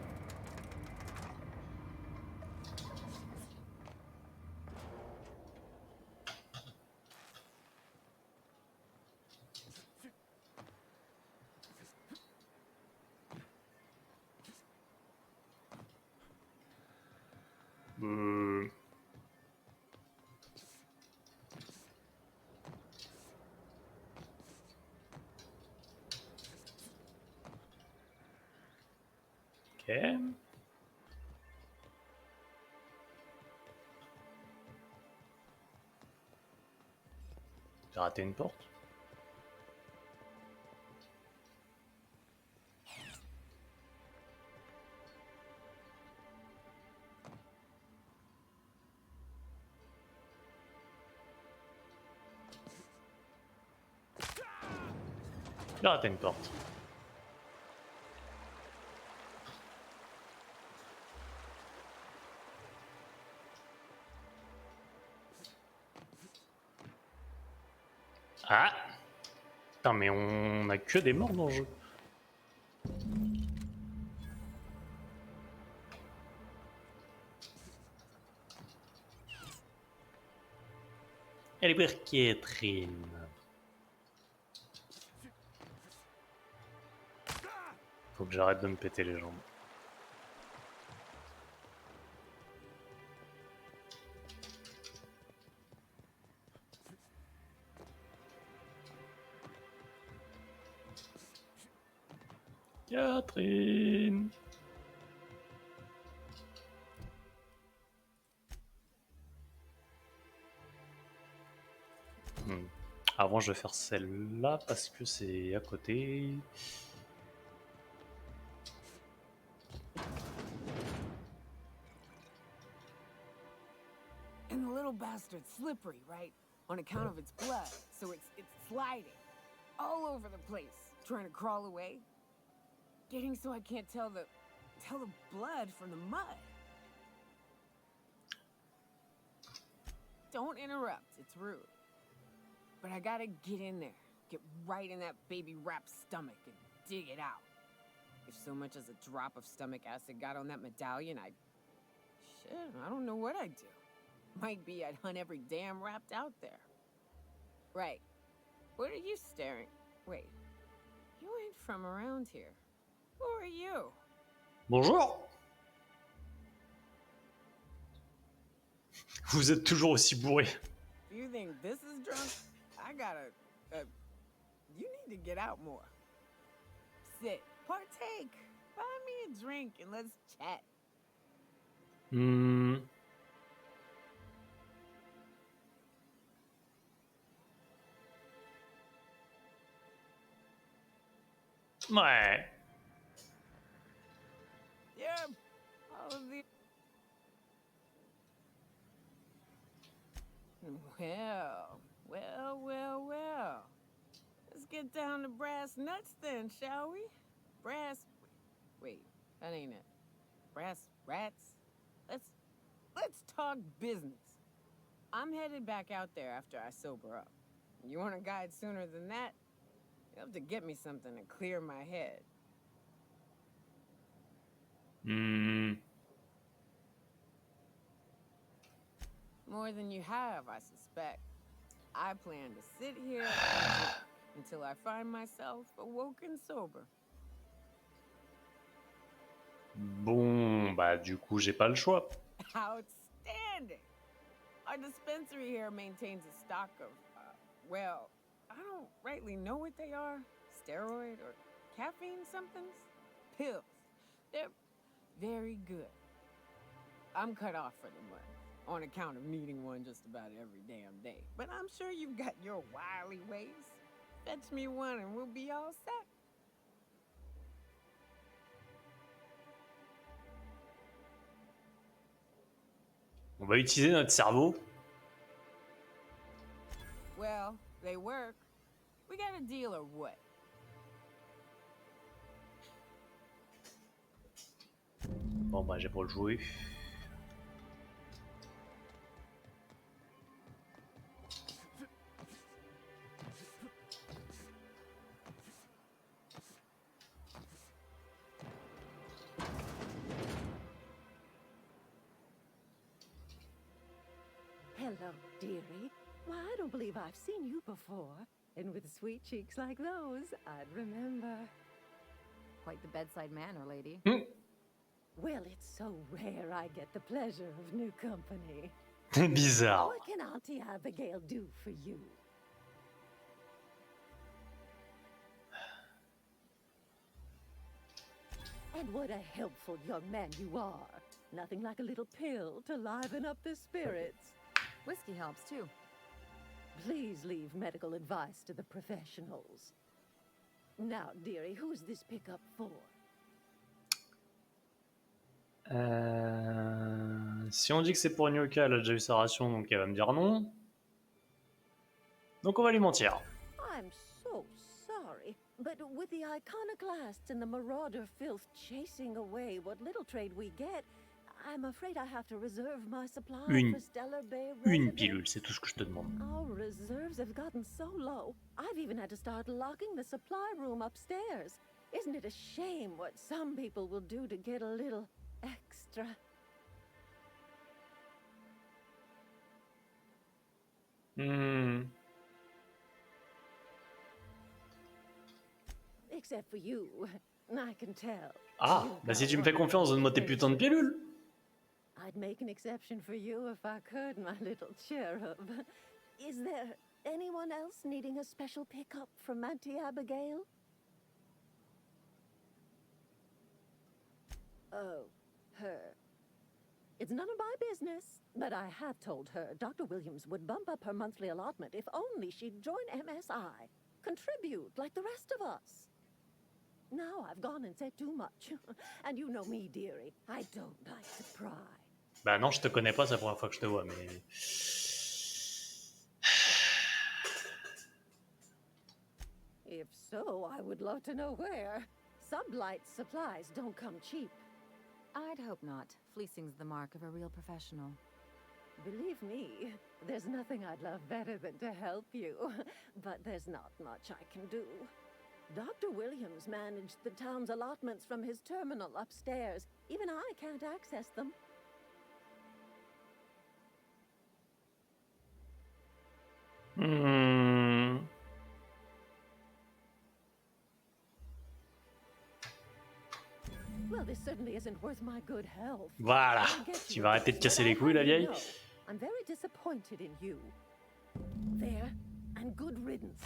Ok. J'ai raté une porte. J'ai raté une porte. Ah! Putain, mais on a que des morts dans le jeu. Elle est pour Catherine. Faut que j'arrête de me péter les jambes. Catherine. Avant, je vais faire celle-là parce que c'est à côté. And the little bastard's slippery, right? On account of its blood, so it's sliding all over the place, trying to crawl away. Getting so I can't tell the blood from the mud. Don't interrupt, it's rude. But I gotta get in there, get right in that baby rap's stomach and dig it out. If so much as a drop of stomach acid got on that medallion, shit, I don't know what I'd do. Might be I'd hunt every damn wrapped out there. Right. What are you staring? Wait. You ain't from around here. Who are you? Bonjour. Vous êtes toujours aussi bourré. Do you think this is drunk? I gotta... you need to get out more. Sit. Partake. Buy me a drink and let's chat. Ouais. Yeah, all of the... Well. Let's get down to brass nuts then, shall we? Wait, that ain't it. Brass rats? Let's talk business. I'm headed back out there after I sober up. You want a guide sooner than that? You'll have to get me something to clear my head. More than you have, I suspect. I plan to sit here until I find myself awoken sober. Bon, bah du coup, j'ai pas le choix. Outstanding! Our dispensary here maintains a stock of, well, I don't rightly know what they are. Steroid or caffeine somethings? Pills. They're very good. I'm cut off for the money, on account of needing one just about every damn day. But I'm sure you've got your wily ways. Fetch me one and we'll be all set. On va utiliser notre cerveau. Well, they work. We got a deal or what? Bon bah j'ai pas le jouer. Hello, dearie. Why, I don't believe I've seen you before. And with sweet cheeks like those, I'd remember. Quite the bedside manner, lady. Well, it's so rare I get the pleasure of new company. Bizarre. What can Auntie Abigail do for you? And what a helpful young man you are. Nothing like a little pill to liven up the spirits. Whiskey helps too. Please leave medical advice to the professionals. Now, dearie, who's this pickup for? Si on dit que c'est pour Nyoka, elle a déjà eu sa ration, donc elle va me dire non. Donc on va lui mentir. I'm so sorry, but with the iconoclasts and the marauder filth chasing away what little trade we get, I'm afraid I have to reserve my supply for Stellar Bay Une residents. pilule, c'est tout ce que je te demande. Our reserves have gotten so low, I've even had to start locking the supply room upstairs. Isn't it a shame what some people will do to get a little extra? Except for you, I can tell. Ah, bah si tu me fais confiance, donne-moi tes putains de pilules. I'd make an exception for you if I could, my little cherub. Is there anyone else needing a special pickup from Auntie Abigail? Oh, her. It's none of my business. But I have told her Dr. Williams would bump up her monthly allotment if only she'd join MSI. Contribute like the rest of us. Now I've gone and said too much. And you know me, dearie. I don't like to pry. Bah non, je te connais pas, c'est la première fois que je te vois, mais... If so, I would love to know where. Sublight supplies don't come cheap. I'd hope not. Fleecing's the mark of a real professional. Believe me, there's nothing I'd love better than to help you. But there's not much I can do. Dr. Williams managed the town's allotments from his terminal upstairs. Even I can't access them. Well, this certainly isn't worth my good health. Voilà, tu vas arrêter de casser les couilles, la vieille. I'm very disappointed in you. There, and good riddance.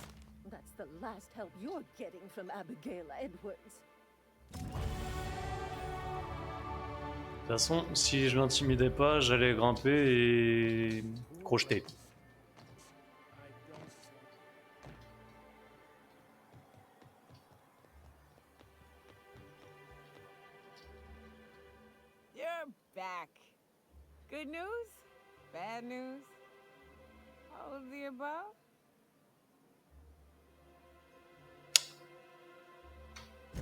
That's the last help you're getting from Abigail Edwards. De toute façon, si je l'intimidais pas, j'allais grimper et crocheter. You're back. Good news? Bad news? All of the above?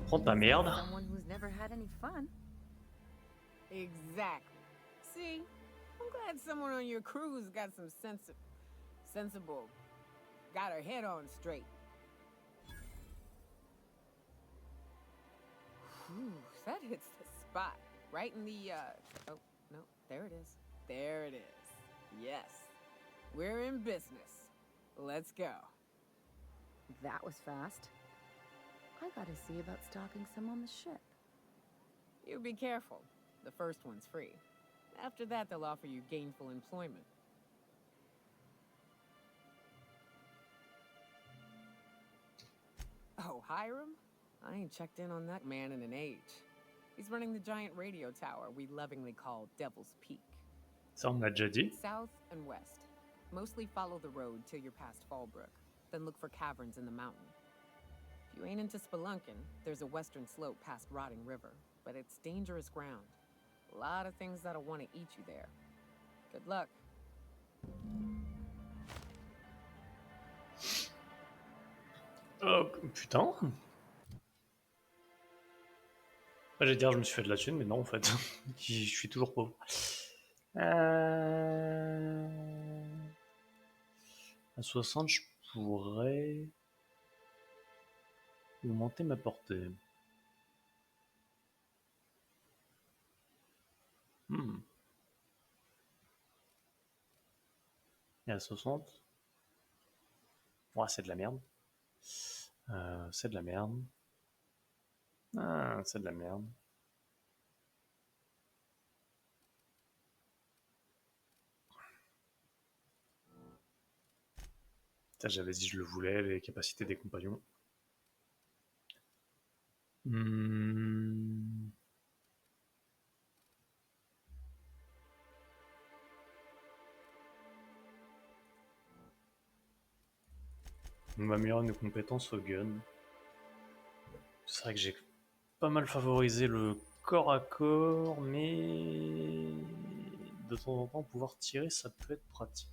Prends ta merde. Someone who's never had any fun. Exactly. See, I'm glad someone on your crew's got some sensible, got her head on straight. Whew, that hits the spot, right in the, oh, no, there it is. There it is. Yes, we're in business. Let's go. That was fast. I gotta see about stocking some on the ship. You be careful. The first one's free. After that, they'll offer you gainful employment. Oh, Hiram? I ain't checked in on that man in an age. He's running the giant radio tower we lovingly call Devil's Peak. Ça, on l'a déjà dit. South and west. Mostly follow the road till you're past Fallbrook, then look for caverns in the mountain. If you ain't into spelunking, there's a western slope past Rotting River, but it's dangerous ground. A lot of things that'll want to eat you there. Good luck. Oh, putain. J'allais dire, je me suis fait de la thune, mais non, en fait. Je suis toujours pauvre. À 60, je pourrais augmenter ma portée. Et à 60, ouais, c'est de la merde. C'est de la merde. Ah, c'est de la merde. Ça, j'avais dit je le voulais, les capacités des compagnons. On va améliorer nos compétences au gun. C'est vrai que j'ai pas mal favorisé le corps à corps, mais de temps en temps pouvoir tirer ça peut être pratique.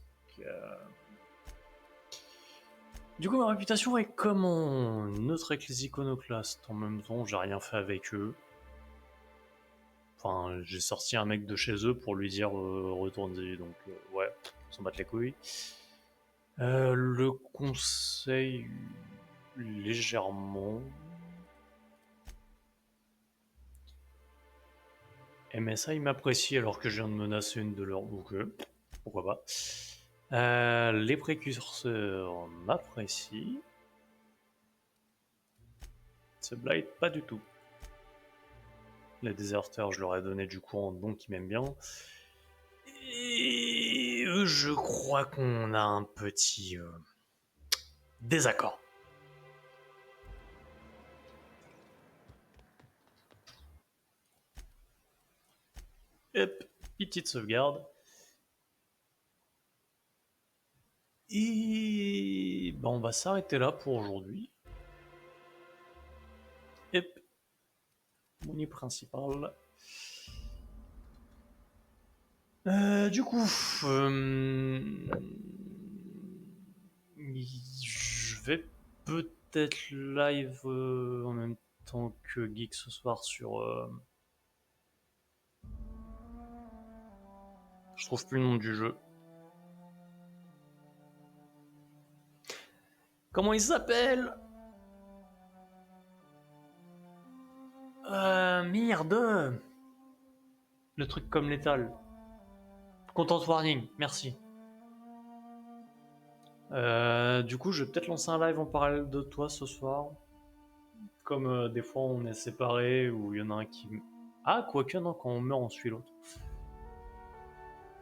Du coup ma réputation est comment? Neutre avec les iconoclastes. En même temps j'ai rien fait avec eux. Enfin j'ai sorti un mec de chez eux pour lui dire retourne-y, donc ouais, on s'en bat les couilles. Le conseil légèrement. MSI m'apprécie alors que je viens de menacer une de leurs, donc pourquoi pas. Les précurseurs m'apprécient. Sublight pas du tout. Les déserteurs je leur ai donné du courant donc ils m'aiment bien. Et eux je crois qu'on a un petit désaccord. Hop. Petite sauvegarde. Et on va s'arrêter là pour aujourd'hui. Hop. Menu principal. Du coup, je vais peut-être live en même temps que Geek ce soir sur... Je trouve plus le nom du jeu. Comment il s'appelle? Merde. Le truc comme létal. Content warning, merci. Du coup, je vais peut-être lancer un live en parallèle de toi ce soir. Comme des fois on est séparés ou il y en a un qui... Ah, quoique non, quand on meurt on suit l'autre.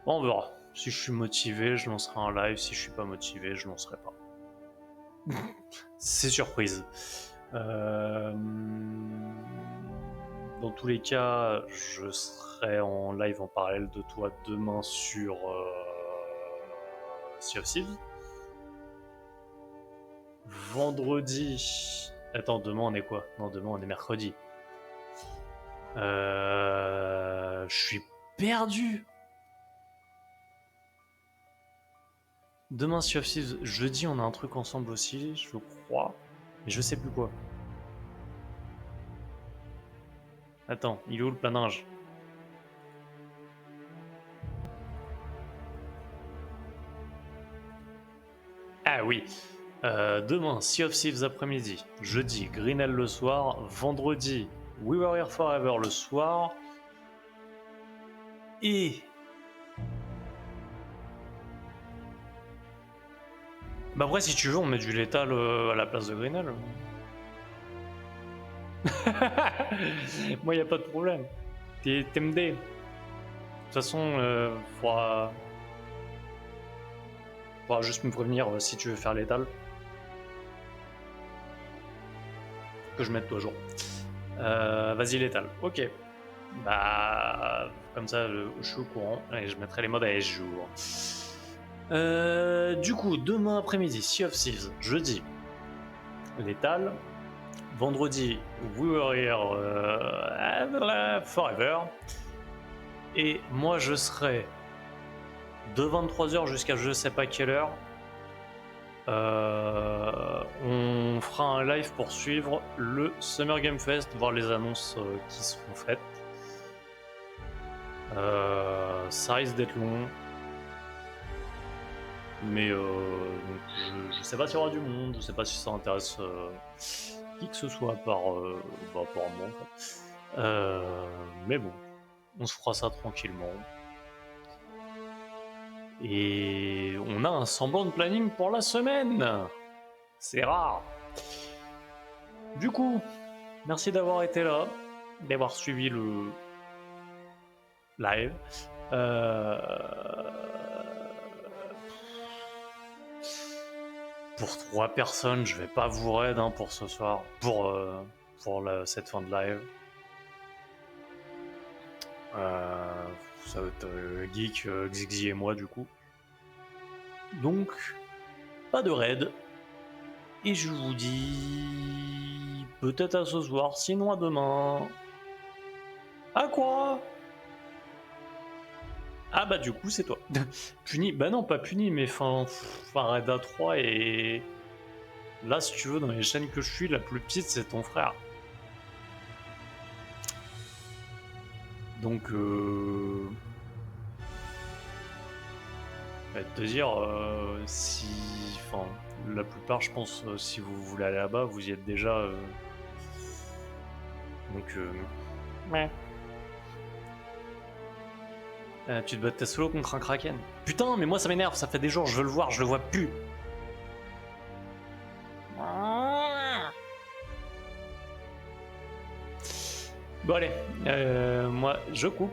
Bon, on verra. Si je suis motivé, je lancerai un live. Si je suis pas motivé, je lancerai pas. C'est surprise. Dans tous les cas, je serai en live en parallèle de toi demain sur Sea of Thieves. Vendredi... Attends, demain on est quoi? Non, demain on est mercredi. Je suis perdu. Demain Sea of Thieves, jeudi on a un truc ensemble aussi, je crois. Mais je sais plus quoi. Attends, il est où le planage? Ah oui. Demain, Sea of Thieves après-midi. Jeudi, Greenhell le soir. Vendredi, We Were Here Forever le soir. Et... Bah après, si tu veux, on met du létal à la place de Greenhell. Moi, y a pas de problème. T'es MD. De toute façon, faudra juste me prévenir si tu veux faire létal. Que je mette toi jour. Vas-y létal. Ok. Bah comme ça, je suis au courant. Allez, je mettrai les modes à jour. Du coup, demain après-midi, Sea of Thieves. Jeudi, létal. Vendredi, We Were Here Forever. Et moi, je serai de 23h jusqu'à je sais pas quelle heure. On fera un live pour suivre le Summer Game Fest, voir les annonces qui seront faites. Ça risque d'être long. Mais donc je sais pas s'il y aura du monde, je sais pas si ça intéresse qui que ce soit par moi en fait. Mais bon, on se fera ça tranquillement. Et on a un semblant de planning pour la semaine. C'est rare. Du coup, merci d'avoir été là, d'avoir suivi le live. Pour 3 personnes, je vais pas vous raid pour ce soir, pour cette fin de live. Ça va être Geek, Xixi et moi du coup. Donc, pas de raid. Et je vous dis peut-être à ce soir, sinon à demain. À quoi? Ah bah du coup c'est toi. Puni? Bah non, pas puni, mais enfin raid à 3 et... Là si tu veux, dans les chaînes que je suis, la plus petite c'est ton frère. Donc te dire si... Enfin, la plupart je pense, si vous voulez aller là-bas, vous y êtes déjà. Donc ouais. Tu te bats tes solo contre un kraken. Putain, mais moi ça m'énerve, ça fait des jours, je veux le voir, je le vois plus. Bon allez, moi je coupe.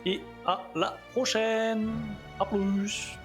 Et à la prochaine. A plus.